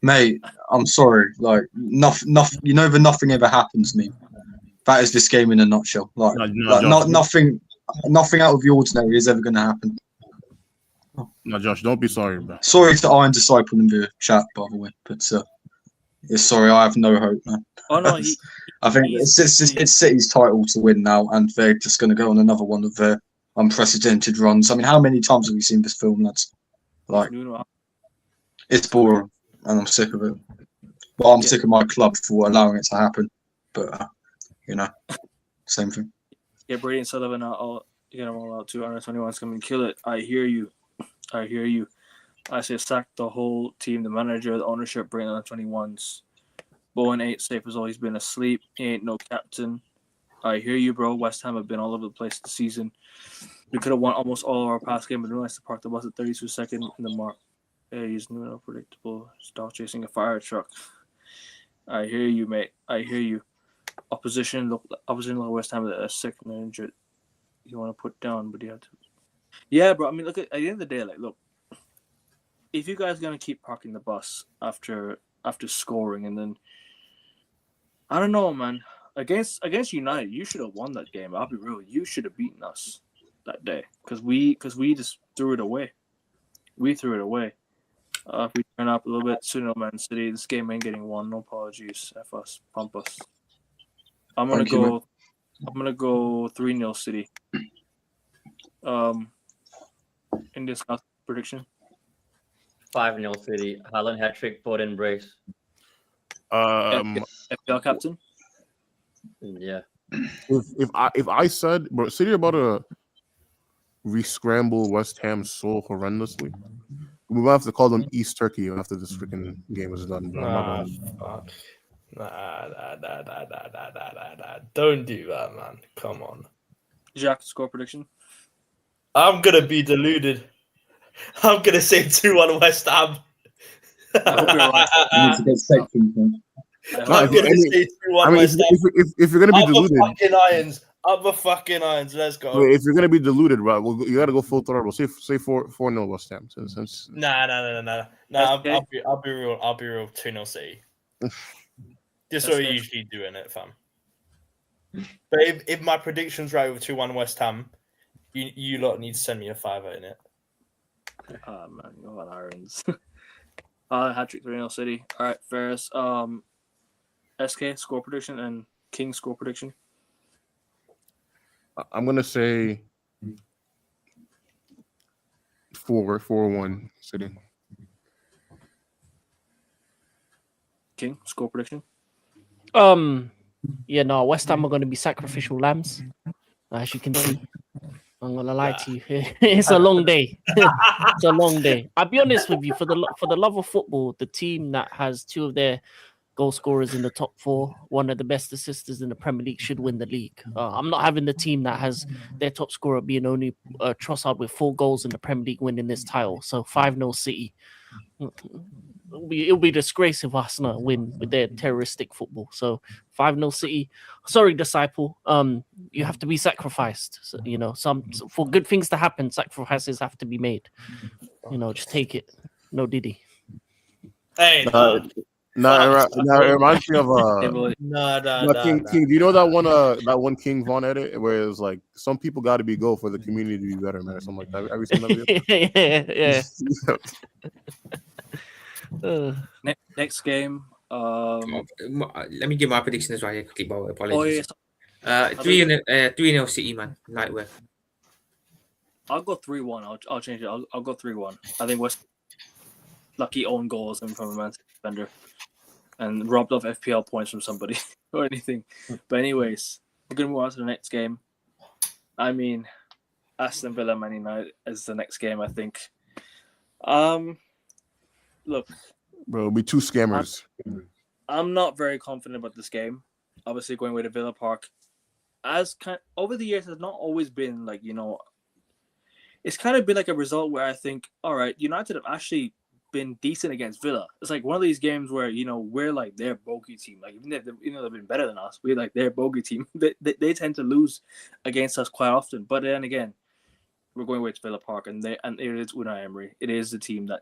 Mate, I'm sorry. Like nothing. You know, nothing ever happens meme. That is this game in a nutshell. Nothing out of the ordinary is ever going to happen. No, Josh, don't be sorry, bro. Sorry to Iron Disciple in the chat, by the way, but yeah, sorry, I have no hope, man. Oh no, I think it's City's title to win now, and they're just going to go on another one of their unprecedented runs. I mean, how many times have we seen this film? That's like, it's boring, and I'm sick of it. But I'm sick of my club for allowing it to happen. But same thing. Yeah, Brady and Sullivan are all out. 221's coming to kill it. I hear you. I say sack the whole team, the manager, the ownership, bring on the 21s. Bowen ain't safe as always been asleep. He ain't no captain. I hear you, bro. West Ham have been all over the place this season. We could have won almost all our past game, but realized to park the bus at 32 seconds in the mark. Yeah, he's not unpredictable. Start chasing a fire truck. I hear you, mate. I hear you. Opposition look West Ham that are sick and injured. You want to put down, but you have to. Yeah, bro. I mean, look at the end of the day, like, look, if you guys are gonna keep parking the bus after scoring, and then I don't know, man. Against United, you should have won that game. I'll be real. You should have beaten us that day because we just threw it away. We threw it away. If we turn up a little bit sooner, Man City, this game ain't getting won. No apologies. F us, pump us. I'm gonna go 3-0 City. In this prediction. 5-0 City. Haaland hat trick, Foden brace. FPL captain. Yeah. If I said, bro, City are about to re-scramble West Ham so horrendously. We might have to call them East Turkey after this freaking game is done. Bro. Fuck. Nah. Don't do that, man. Come on. Jack, score prediction. I'm gonna be deluded. I'm gonna say 2-1 West Ham. I hope you're right. You need to get spectrum, man. I'm gonna say 2-1 West Ham. If you're gonna be deluded, Up the fucking irons. Let's go. if you're gonna be deluded, right? Well, you gotta go full throttle. Say 4-0 West Ham. Since Nah. Okay. I'll be real. 2-0 City. Just what we usually do in it, fam. But if my prediction's right with 2-1 West Ham, you lot need to send me a $5 in it. Oh man, you're on irons. Hat trick 3-0 City. All right, Ferris. SK score prediction and King score prediction. I'm gonna say 4-1 City. King score prediction. West Ham are going to be sacrificial lambs, as you can see. I'm gonna lie to you. It's a long day. It's a long day. I'll be honest with you. For the love of football, the team that has two of their goal scorers in the top 4, one of the best assisters in the Premier League, should win the league. I'm not having the team that has their top scorer being only Trossard with 4 goals in the Premier League winning this title. So 5-0 City. It'll be disgrace if Arsenal win with their terroristic football. So 5-0 City. Sorry, disciple. You have to be sacrificed. So, for good things to happen, sacrifices have to be made. Just take it. No Diddy. Hey, it reminds me of King. King. Do you know that one King Von edit where it's like some people got to be go for the community to be better, man, or something like that. Have you seen that video? Yeah. Next game. Let me give my predictions right here quickly, but Oh, apologies. yes. 3-0 City, man. Light work. I'll go 3-1. I'll change it. I'll go 3-1. I think West lucky own goals and from a Man City defender and robbed off FPL points from somebody or anything. But anyways, we're gonna move on to the next game. I mean, Aston Villa Man United is the next game, I think. Look, Bro, it'll be 2 scammers. I'm not very confident about this game. Obviously, going away to Villa Park, over the years, has not always been like it's kind of been like a result where I think, all right, United have actually been decent against Villa. It's like one of these games where we're like their bogey team. Like even if they've been better than us, we're like their bogey team. They tend to lose against us quite often. But then again, we're going away to Villa Park, and it is Unai Emery. It is the team that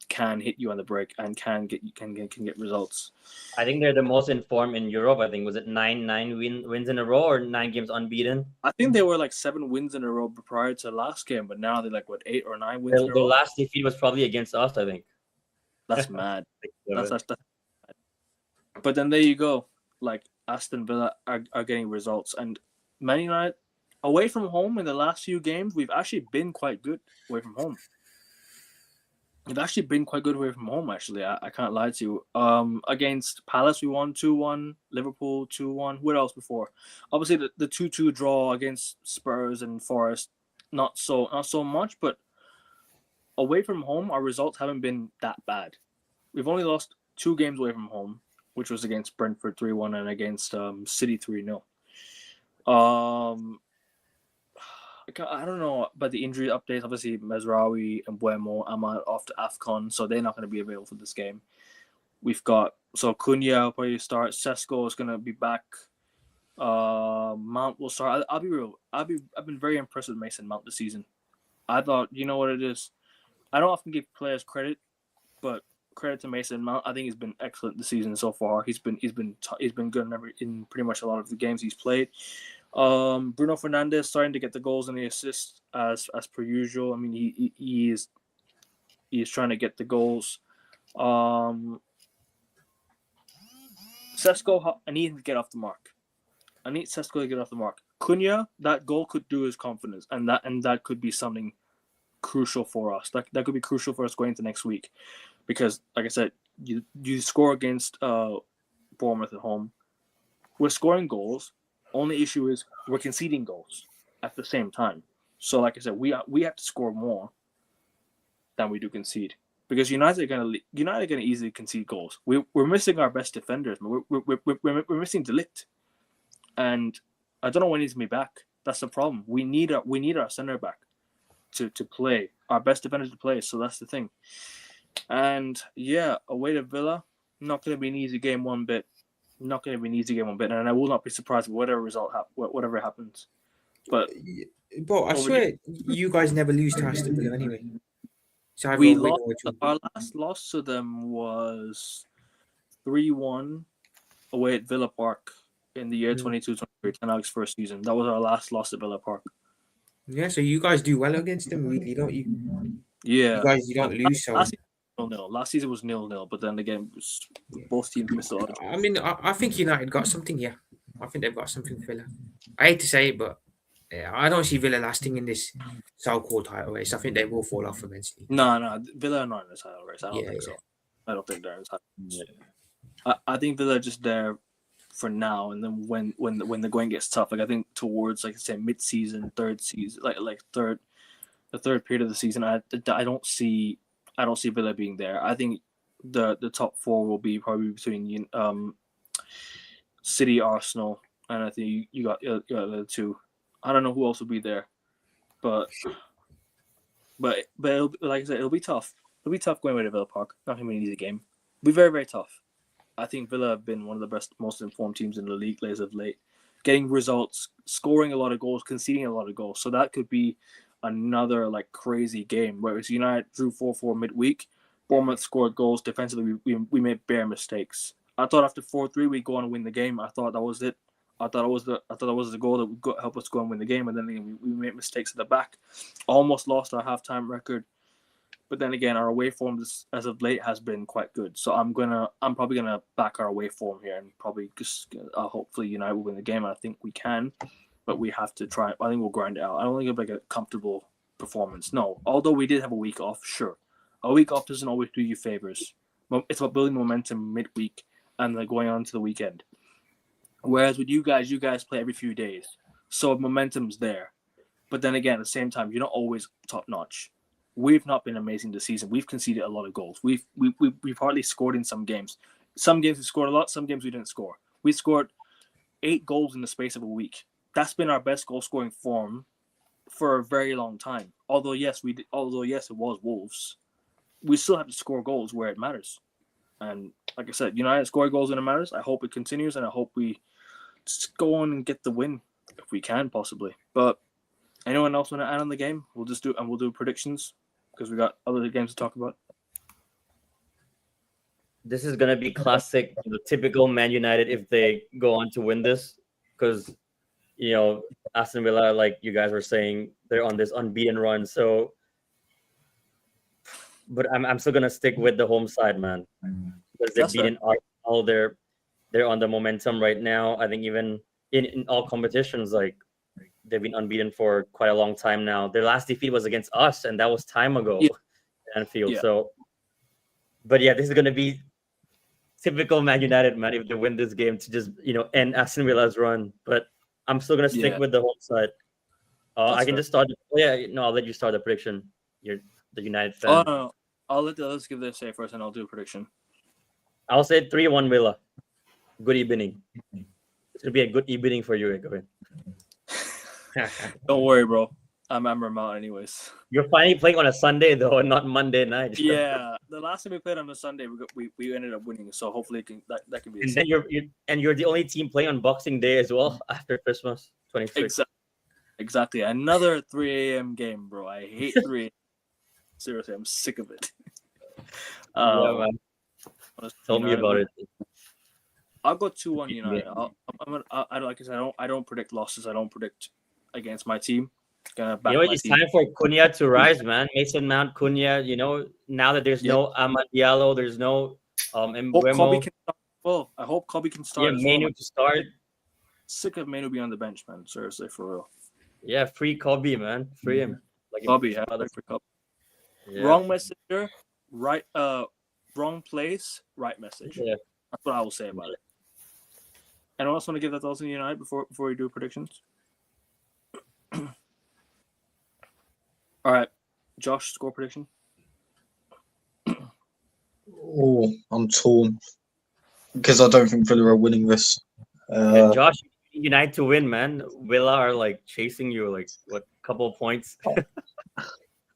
can hit you on the break and can get results. I think they're the most informed in Europe. I think was it 9 wins in a row or 9 games unbeaten. I think they were like 7 wins in a row prior to last game, but now they're like 8 or 9 wins in a The row. last defeat was probably against us, I think. That's mad. That's mad. But then there you go. Like Aston Villa are getting results, and Man United away from home in the last few games, we've actually been quite good away from home. Actually. I can't lie to you. Against Palace, we won 2-1. Liverpool 2-1. What else before? Obviously, the 2-2 draw against Spurs and Forest, not so much. But away from home, our results haven't been that bad. We've only lost 2 games away from home, which was against Brentford 3-1 and against City 3-0. I don't know about the injury updates. Obviously, Mazraoui and Buemo, Ahmad off to AFCON, so they're not going to be available for this game. We've got Cunha will probably start. Sesko is going to be back. Mount will start. I'll be real. I've been very impressed with Mason Mount this season. I thought, you know what it is. I don't often give players credit, but credit to Mason Mount. I think he's been excellent this season so far. He's been good in pretty much a lot of the games he's played. Bruno Fernandes starting to get the goals and the assists as per usual. I mean, he is trying to get the goals. Sesko, I need him to get off the mark. I need Sesko to get off the mark. Cunha, that goal could do his confidence, and that could be something crucial for us. That could be crucial for us going into next week, because like I said, you score against Bournemouth at home. We're scoring goals. Only issue is we're conceding goals at the same time. So like I said, we have to score more than we do concede, because United are gonna easily concede goals. We're missing our best defenders. We're missing De Ligt, and I don't know when he's gonna be back. That's the problem. We need our center back to play, our best defender to play. So that's the thing. And yeah, away to Villa, not gonna be an easy game one bit. Not going to be an easy game one bit, and I will not be surprised with whatever happens. But I swear you guys never lose to Aston Villa anyway. So we lost. Our last loss to them was 3-1 away at Villa Park in the year 22-23, Ten Hag's first season. That was our last loss at Villa Park. Yeah, so you guys do well against them, really, don't you? Yeah, you don't lose. So last season was 0-0, but then again, both teams missed a lot. I mean, I think United got something. Yeah, I think they've got something. Villa. I hate to say it, but I don't see Villa lasting in this so-called title race. I think they will fall off eventually. No, Villa are not in the title race. I don't think so. I don't think they're in the title race. I think Villa are just there for now, and then when the going gets tough, like I think towards like say mid-season, third season, the third period of the season, I don't see Villa being there. I think the top four will be probably between City, Arsenal, and I think you got the two. I don't know who else will be there, but it'll, like I said, it'll be tough. It'll be tough going away to Villa Park. Not gonna be an easy game. It'll be very, very tough. I think Villa have been one of the best, most informed teams in the league as of late, getting results, scoring a lot of goals, conceding a lot of goals. So that could be another like crazy game. Whereas United drew 4-4 midweek, Bournemouth scored goals defensively. We made bare mistakes. I thought after 4-3 we'd go on and win the game. I thought that was it. I thought that was the goal that would help us go and win the game. And then we made mistakes at the back. Almost lost our halftime record. But then again, our away form as of late has been quite good. So I'm probably gonna back our away form here and probably just hopefully United will win the game. And I think we can, but we have to try. I think we'll grind it out. I don't think it'll be like a comfortable performance. No, although we did have a week off, sure. A week off doesn't always do you favors. It's about building momentum midweek and then going on to the weekend. Whereas with you guys play every few days, so momentum's there. But then again, at the same time, you're not always top notch. We've not been amazing this season. We've conceded a lot of goals. We've hardly scored in some games. Some games we scored a lot. Some games we didn't score. We scored 8 goals in the space of a week. That's been our best goal scoring form for a very long time. Although yes, it was Wolves. We still have to score goals where it matters. And like I said, United score goals when it matters. I hope it continues, and I hope we just go on and get the win if we can possibly. But anyone else want to add on the game? We'll do predictions because we got other games to talk about. This is gonna be classic, typical Man United if they go on to win this, because Aston Villa, like you guys were saying, they're on this unbeaten run. So, but I'm still gonna stick with the home side, man, because they've beaten Arsenal. They're on the momentum right now. I think even in all competitions, like they've been unbeaten for quite a long time now. Their last defeat was against us, and that was time ago in Anfield. Yeah. So, but yeah, this is gonna be typical Man United, man. If they win this game to just end Aston Villa's run, but I'm still gonna stick with the home side. I can just start. I'll let you start the prediction. You're the United fan. Oh no, I'll let the others give their say first, and I'll do a prediction. I'll say 3-1 Villa. Good evening. It's gonna be a good evening for you, Gavin. Don't worry, bro. I'm out anyways. You're finally playing on a Sunday though, and not Monday night. Yeah, the last time we played on a Sunday, we ended up winning. So hopefully that can be. And then you're the only team playing on Boxing Day as well after Christmas 26th. Exactly. Another 3 a.m. game, bro. I hate 3 a.m. Seriously, I'm sick of it. Yeah, man. Tell me about it. I'll go 2-1 United. I don't predict losses. I don't predict against my team. It's time for Cunha to rise, man. Mason Mount, Cunha. Now that there's no Amad Diallo, there's no Mbeumo. I hope Kobe can start. Yeah, Manu to start. Sick of Manu being on the bench, man. Seriously, for real. Yeah, free Kobe, man. Free him. Like Kobe, yeah, free Kobe. Yeah. Wrong messenger, right? Wrong place, right message. Yeah, that's what I will say about it. Anyone else want to give that thoughts on United before we do predictions? All right, Josh, score prediction. Oh, I'm torn because I don't think Villa are winning this. Josh, United to win, man. Villa are like chasing you, like what, couple of points.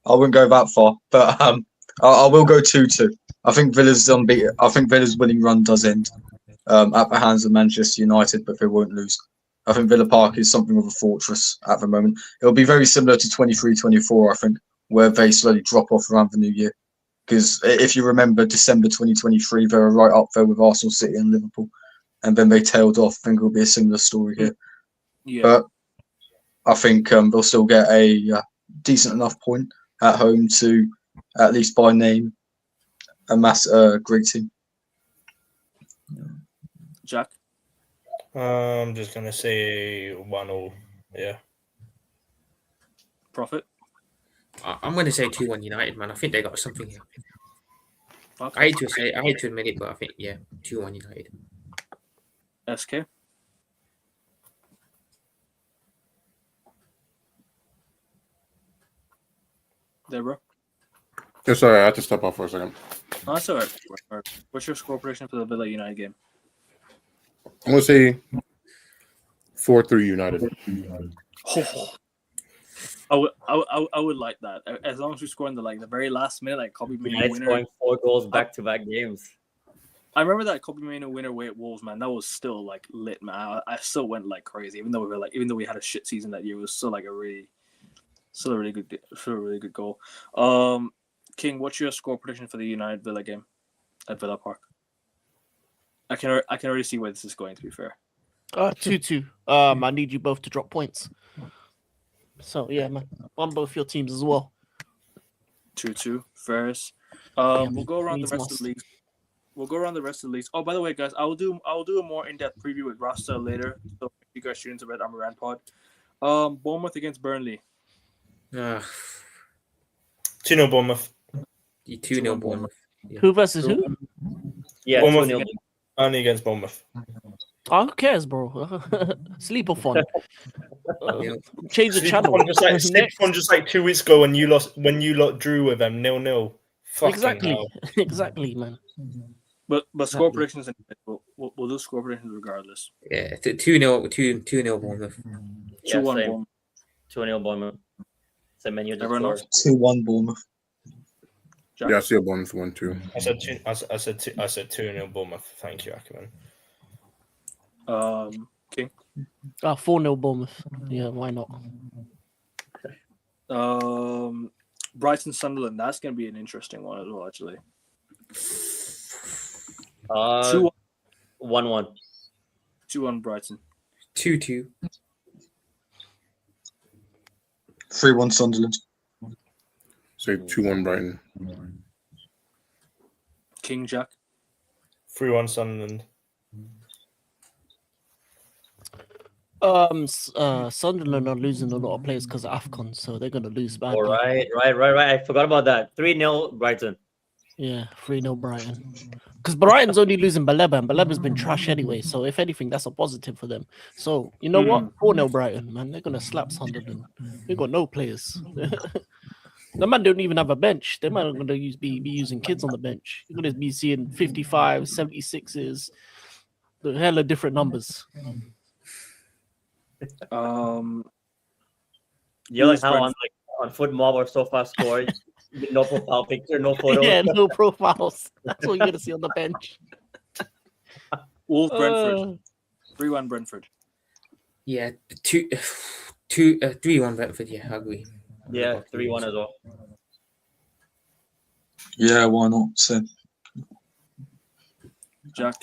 I wouldn't go that far, but I will go 2-2. I think Villa's unbeaten. I think Villa's winning run does end at the hands of Manchester United, but they won't lose. I think Villa Park is something of a fortress at the moment. It'll be very similar to 23-24, I think, where they slowly drop off around the new year. Because if you remember December 2023, they were right up there with Arsenal, City and Liverpool. And then they tailed off. I think it'll be a similar story here. Yeah. But I think they'll still get a decent enough point at home to, at least by name, a great team. Jack? I'm just going to say 1-0. Yeah. Prophet? I'm going to say 2-1 United, man. I think they got something here. Okay. I hate to admit it, but I think, 2-1 United. SK? Deborah? Yeah, sorry, I had to step off for a second. Oh, that's all right. What's your score prediction for the Villa United game? I'm going to say 4-3 United. Oh, I would like that. As long as we score in the very last minute, like Kobe Manu winner. Scoring 4 goals back-to-back games. I remember that Kobe Manu winner way at Wolves, man. That was still like lit, man. I still went like crazy, even though we had a shit season that year. It was still like a really good goal. King, what's your score prediction for the United Villa game at Villa Park? I can already see where this is going. To be fair, 2-2. I need you both to drop points. So yeah, man, on both your teams as well. 2-2. First, we'll go around the rest of the leagues. Oh, by the way, guys, I'll do a more in-depth preview with Rasta later. So if you guys tune into Red Armor Rand Pod. Bournemouth against Burnley. 2-0 Bournemouth. 2-0 Bournemouth. Yeah. Who versus who? Yeah, Bournemouth 2-0. Only against Bournemouth. Oh, who cares, bro? Sleep off on. Change the Sleep channel. on just like 2 weeks ago when you lot drew with them 0-0. Exactly, man. But score predictions, we'll do score predictions regardless. Yeah, 2-0 Bournemouth. Yeah, 2-1 same. Bournemouth. 2-0 Bournemouth. It's a menu to Everyone score. else? 2-1 Bournemouth. Jack? Yeah, I see a Bournemouth 1-2. I said 2-0 Bournemouth. Thank you, Ackerman. King? 4-0 Bournemouth. Yeah, why not? Brighton Sunderland. That's gonna be an interesting one as well, actually. 1-1. 2-1 Brighton. 2-2. 3-1 Sunderland. Say 2-1 Brighton. King, Jack? 3-1 Sunderland. Sunderland are losing a lot of players because of AFCON, so they're gonna lose badly. All right. I forgot about that. 3-0 Brighton. Yeah, 3-0 Brighton. Because Brighton's only losing Baleba, and Baleba's been trash anyway. So if anything, that's a positive for them. So you know what? 4-0 Brighton, man. They're gonna slap Sunderland. They got no players. The man don't even have a bench. They might gonna be using kids on the bench. You're gonna be seeing 55, 76s, the hella different numbers. You know, like Wolves, how Brentford. on FootMob or SofaScore, no profile picture, no photos. Yeah, no profiles. That's what you're gonna see on the bench. Wolves, Brentford. Uh, 3-1 Brentford. Yeah, 3-1 Brentford. Yeah, I agree. Yeah, 3-1 as well. Yeah, why not? So Jack,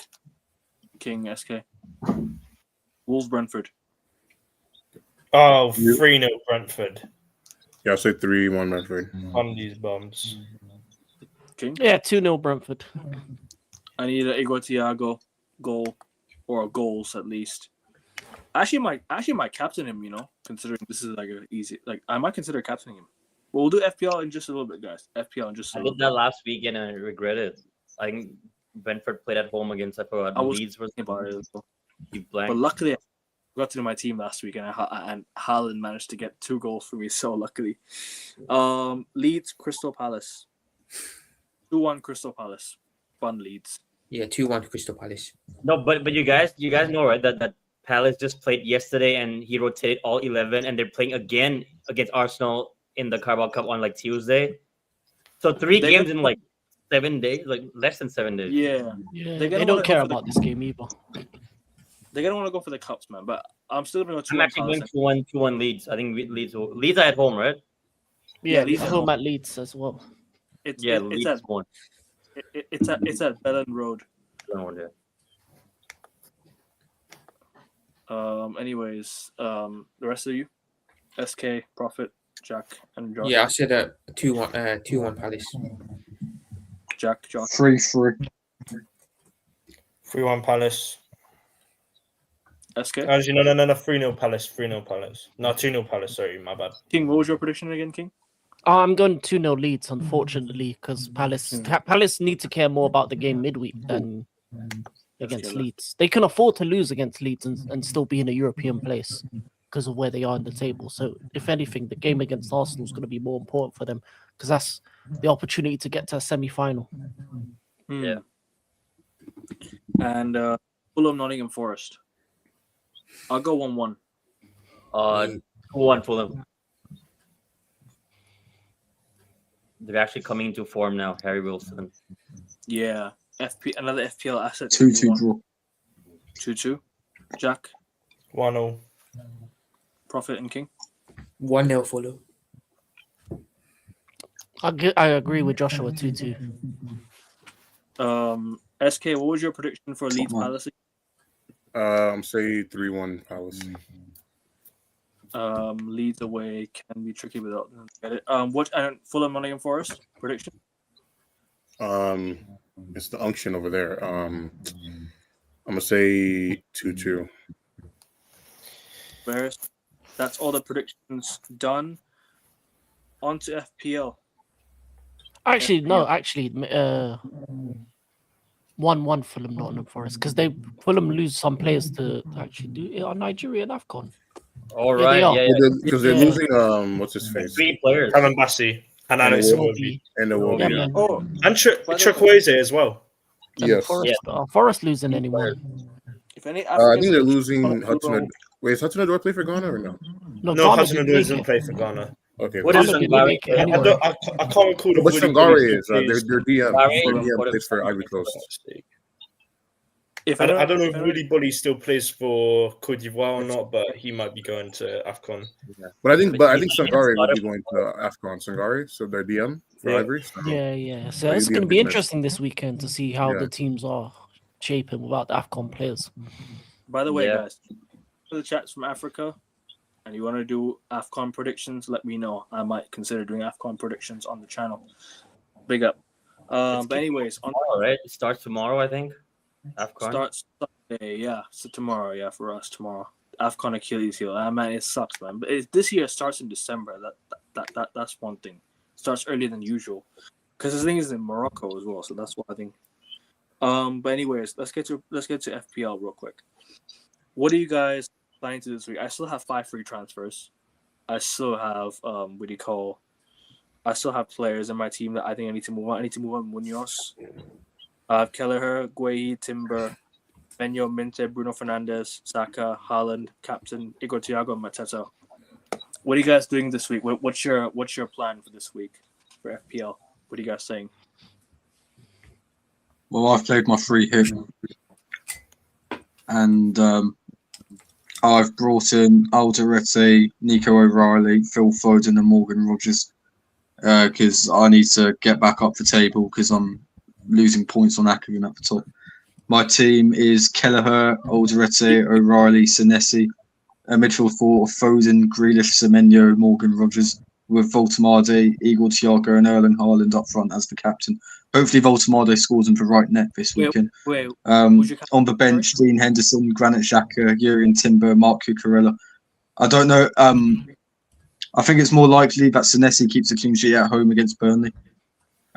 King, SK. Wolves, Brentford. Oh, You- 3-0 Brentford Yeah, I'll say 3-1 Brentford. on these bums. King. yeah, 2-0 Brentford. I need an Igor Thiago goal or goals at least. Actually, might captain him. Considering this is like a easy. Like I might consider captaining him. But we'll do FPL in just a little bit, guys. FPL in just a I little did that bit. last weekend and I regret it. I think Brentford played at home against I forgot I was Leeds was thinking about it as well. you But blank. luckily, I got to do my team last week, and Haaland managed to get 2 goals for me. So luckily, Leeds, Crystal Palace, 2-1 Crystal Palace. Fun Leeds. Yeah, 2-1 Crystal Palace. No, but you guys know, right, that Palace just played yesterday and he rotated all 11 and they're playing again against Arsenal in the Carabao Cup on like Tuesday. So 3 They're games gonna- in like 7 days, like less than 7 days. Yeah, Yeah, They're gonna they don't wanna go care for the- about this game either. they're gonna want to go for the cups, man. But I'm still gonna go I'm 2-1 actually going Palace. 2-1 Leeds. I think Leeds are at home, right? Yeah, Leeds Leeds at home home. at Leeds as well. It's Yeah, it's Leeds at won. it's at Belen Road. Anyways, the rest of you, SK, Prophet, Jack, and Josh. Yeah, I said 2-1 Palace. Jack, Josh. 3-3. 3-1 Palace. SK. Actually, no. 3-0 Palace. 3-0 Palace. No, 2-0 Palace. Sorry, my bad. King, what was your prediction again, King? I'm going 2-0 Leeds, unfortunately, because Palace need to care more about the game midweek than against killer. Leeds. They can afford to lose against Leeds and still be in a European place because of where they are in the table. So, if anything, the game against Arsenal is going to be more important for them because that's the opportunity to get to a semi-final. Yeah. And Fulham, Nottingham Forest. I'll go 1-1. 2-1 Fulham. They're actually coming into form now. Harry Wilson. Yeah. Another FPL asset. 2-2 draw. 2-2. Jack, 1-0. Prophet, and King. 1-0 Fulham. I agree with Joshua 2-2. SK, what was your prediction for Leeds man. Palace? Say 3-1 Palace. Leeds away can be tricky without them. Get it. What Fulham, Nottingham Forest prediction? It's the unction over there. I'm gonna say 2-2. Whereas that's all the predictions done. On to FPL. Actually, 1-1 Fulham, Nottingham Forest, because Fulham lose some players to actually do it on Nigeria and AFCON. All Yeah, right. they are. Yeah. Because they're Yeah. losing what's his face 3 players. Kevin Bassey and Alex Iwobi. Iwobi. and the Yeah, Wobie. man. Oh, And Chukwueze as well. And Yes. Forest, Forest losing anyone? if any I Africans think they're in the losing chat Hudson. wanna Wait, is Hudson Odoi play for Ghana or no? No, No, Ghana Hudson didn't Odoi make doesn't it. play for Ghana. Okay. What fine. is Ghana didn't Sangare make it play? anyway. I can't recall the But Woody Sangare is Bully their DM. Sangare Their is DM for plays for Ivory Coast. If I anyone, don't know if if anyone- Woody Bully still plays for Cote d'Ivoire or not, but he might be going to AFCON. But I think He's Sangare will not be going to AFCON. Sangare, so their DM for Yeah. Ivory. So Yeah. So Like, it's it'd be a going to be big miss. interesting this weekend to see how Yeah. the teams are shaping without the AFCON players. By the way, Yeah. guys, for the chats from Africa, and you want to do AFCON predictions, let me know. I might consider doing AFCON predictions on the channel. Big up. But anyways, on Tomorrow, right? It starts tomorrow, I think. AFCON. starts Sunday, yeah. So tomorrow, yeah, for us tomorrow. AFCON Achilles heel. Man, it sucks, man. But this year starts in December. That's one thing. Starts earlier than usual, because this thing is in Morocco as well. So that's what I think. But anyways, let's get to FPL real quick. What are you guys planning to do this week? I still have 5 free transfers. I still have I still have players in my team that I think I need to move on. I need to move on Munoz. I have Kelleher, Guehi, Timber, Benyo, Minte, Bruno Fernandes, Saka, Haaland, Captain, Igor Thiago, and Mateta. What are you guys doing this week? What's your plan for this week for FPL? What are you guys saying? Well, I've played my free hit, and I've brought in Alderete, Nico O'Reilly, Phil Foden, and Morgan Rogers because I need to get back up the table because I'm losing points on Akron at the top. My team is Kelleher, Alderete, O'Reilly, Senesi, a midfield four of Foden, Grealish, Semenyo, Morgan Rogers, with Voltemade, Igor Thiago, and Erling Haaland up front as the captain. Hopefully, Voltemade scores in for right net this weekend. Wait, on the bench, Dean Henderson, Granit Xhaka, Jurgen Timber, Mark Cucurella. I don't know. I think it's more likely that Senesi keeps a clean sheet at home against Burnley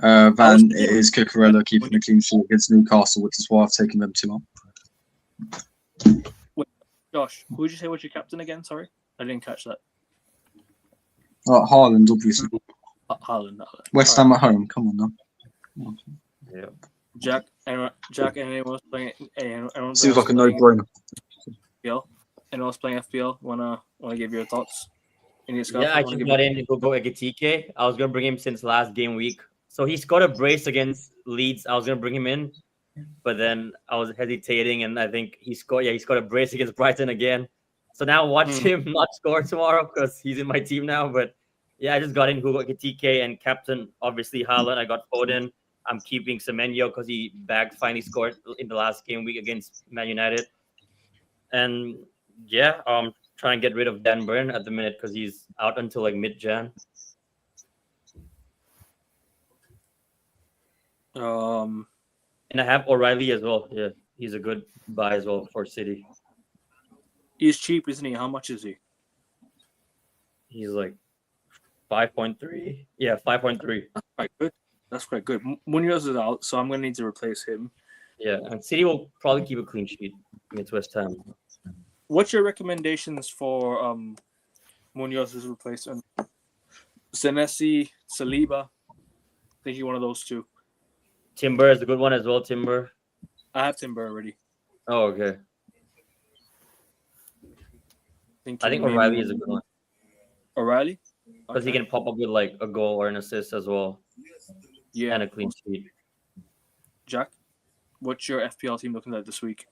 than it is Cucurella keeping a clean sheet against Newcastle, which is why I've taken them 2-1. Josh, who did you say was your captain again? Sorry, I didn't catch that. Haaland, obviously. Haaland. West Ham at home. Come on now. Yeah. Jack, anyone else playing? Anyone Seems else like a playing no-brainer. FPL? Anyone else playing FPL? Wanna give your thoughts? Yeah, I just got in Hugo Ekitike. I was gonna bring him since last game week. So he scored a brace against Leeds. I was gonna bring him in, but then I was hesitating, and I think he scored. Yeah, he scored a brace against Brighton again. So now watch him not score tomorrow because he's in my team now. But yeah, I just got in Hugo Ekitike and captain obviously Haaland. I got Foden. I'm keeping Semenyo because he finally scored in the last game week against Man United. And yeah, trying to get rid of Dan Burn at the minute because he's out until like mid-Jan. And I have O'Reilly as well. Yeah, he's a good buy as well for City. He's cheap, isn't he? How much is he? He's like 5.3. Yeah, 5.3. Quite good. That's quite good. Munoz is out, so I'm gonna need to replace him. Yeah, and City will probably keep a clean sheet against West Ham. What's your recommendations for Munoz's replacement? Senesi, Saliba. I think you're one of those two. Timber is a good one as well. Timber. I have Timber already. Oh, okay. I think O'Reilly is a good one. O'Reilly? Because he can pop up with like a goal or an assist as well. Yeah. And a clean sheet. Jack, what's your FPL team looking like this week?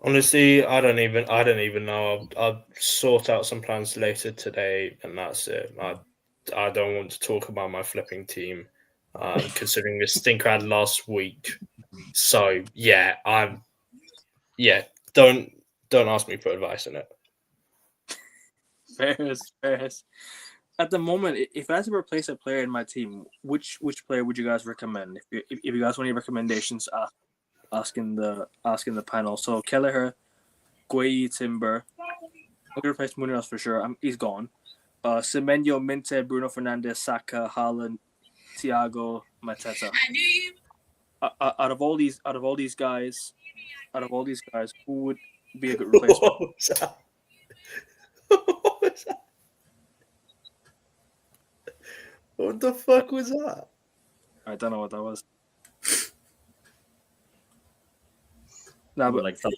Honestly, I don't even know. I'll sort out some plans later today, and that's it. I don't want to talk about my flipping team, considering the stinker I had last week. So yeah, don't ask me for advice on it. Fairs. At the moment, if I had to replace a player in my team, which player would you guys recommend? If you guys want any recommendations, asking the panel. So Kelleher, Gueye, Timber. I'm gonna replace Munoz for sure. He's gone. Semenyo, Minte, Bruno Fernandes, Saka, Haaland, Thiago, Mateta. Out of all these guys, who would be a good replacement? What was that? What the fuck was that? I don't know what that was. No, but like some.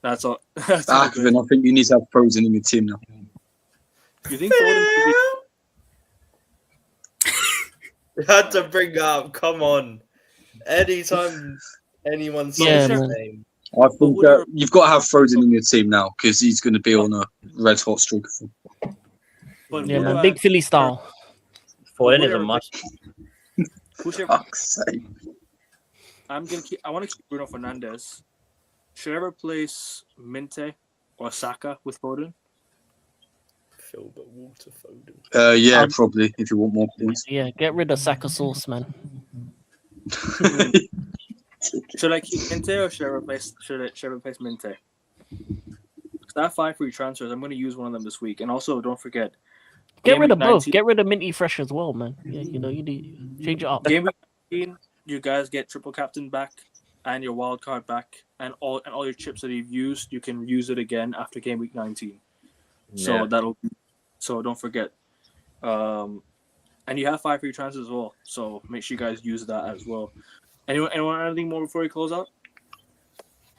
That's all. Akvin, I think you need to have Frozen in your team now. You think Foden could be... You had to bring up. Come on. Anytime anyone says his name. I think you've got to have Frozen in your team now because he's going to be on a red hot streak. Yeah, man, big Philly style. Foden is a must. Fuck's sake. I want to keep Bruno Fernandes. Should I replace Minte or Saka with Foden? Phil, but Walter Foden. Probably if you want more points. Yeah, get rid of Saka sauce, man. Should I keep Minte or should I replace Minte? Because I have 5 free transfers. I'm going to use one of them this week. And also, don't forget, get rid of both. Get rid of Minty Fresh as well, man. Yeah, you need change it up. Game week 19, you guys get triple captain back and your wild card back, and all your chips that you've used, you can use it again after game week 19. Yeah. So don't forget. And you have 5 free transfers as well. So make sure you guys use that as well. Anyone anything more before we close out?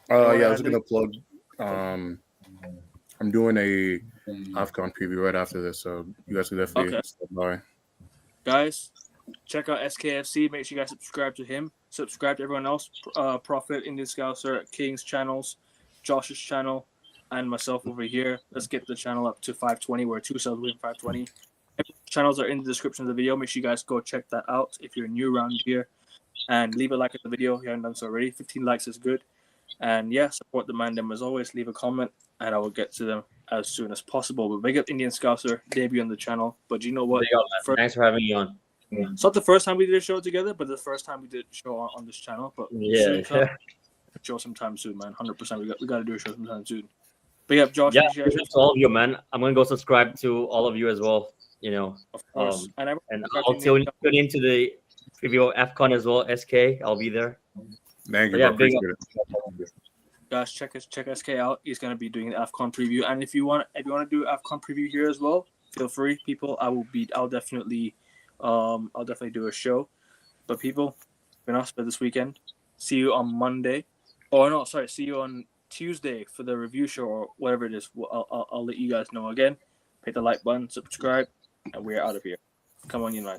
Yeah, I was gonna plug I'm doing a AFCON preview right after this, so you guys can definitely Okay. stop by. Guys, check out SKFC. Make sure you guys subscribe to him. Subscribe to everyone else. Prophet, Indian Scouser, King's channels, Josh's channel, and myself over here. Let's get the channel up to 520. We're 2 subs within 520. Channels are in the description of the video. Make sure you guys go check that out if you're new around here. And leave a like on the video if you haven't done so already. 15 likes is good. And yeah, support the man them as always. Leave a comment and I will get to them as soon as possible. But big up Indian Scouser, debut on the channel. But you know what? Big up, man. Thanks for having me on. It's not the first time we did a show together, but the first time we did a show on this channel. But Yeah, soon show sometime soon, man. 100%. We got to do a show sometime soon. But yeah, Josh, yeah. make sure you guys To all of you, man. I'm gonna go subscribe to all of you as well. You know, of course. And I'll tune into the preview of AFCON as well. SK, I'll be there. Thank you, Yeah, bro. big Appreciate it. guys, check SK out. He's gonna be doing the AFCON preview, and if you want to do AFCON preview here as well, feel free, people. I'll definitely do a show. But people, been us for this weekend. See you on Monday. Oh no, sorry. See you on Tuesday for the review show or whatever it is. I'll let you guys know again. Hit the like button, subscribe, and we're out of here. Come on, United.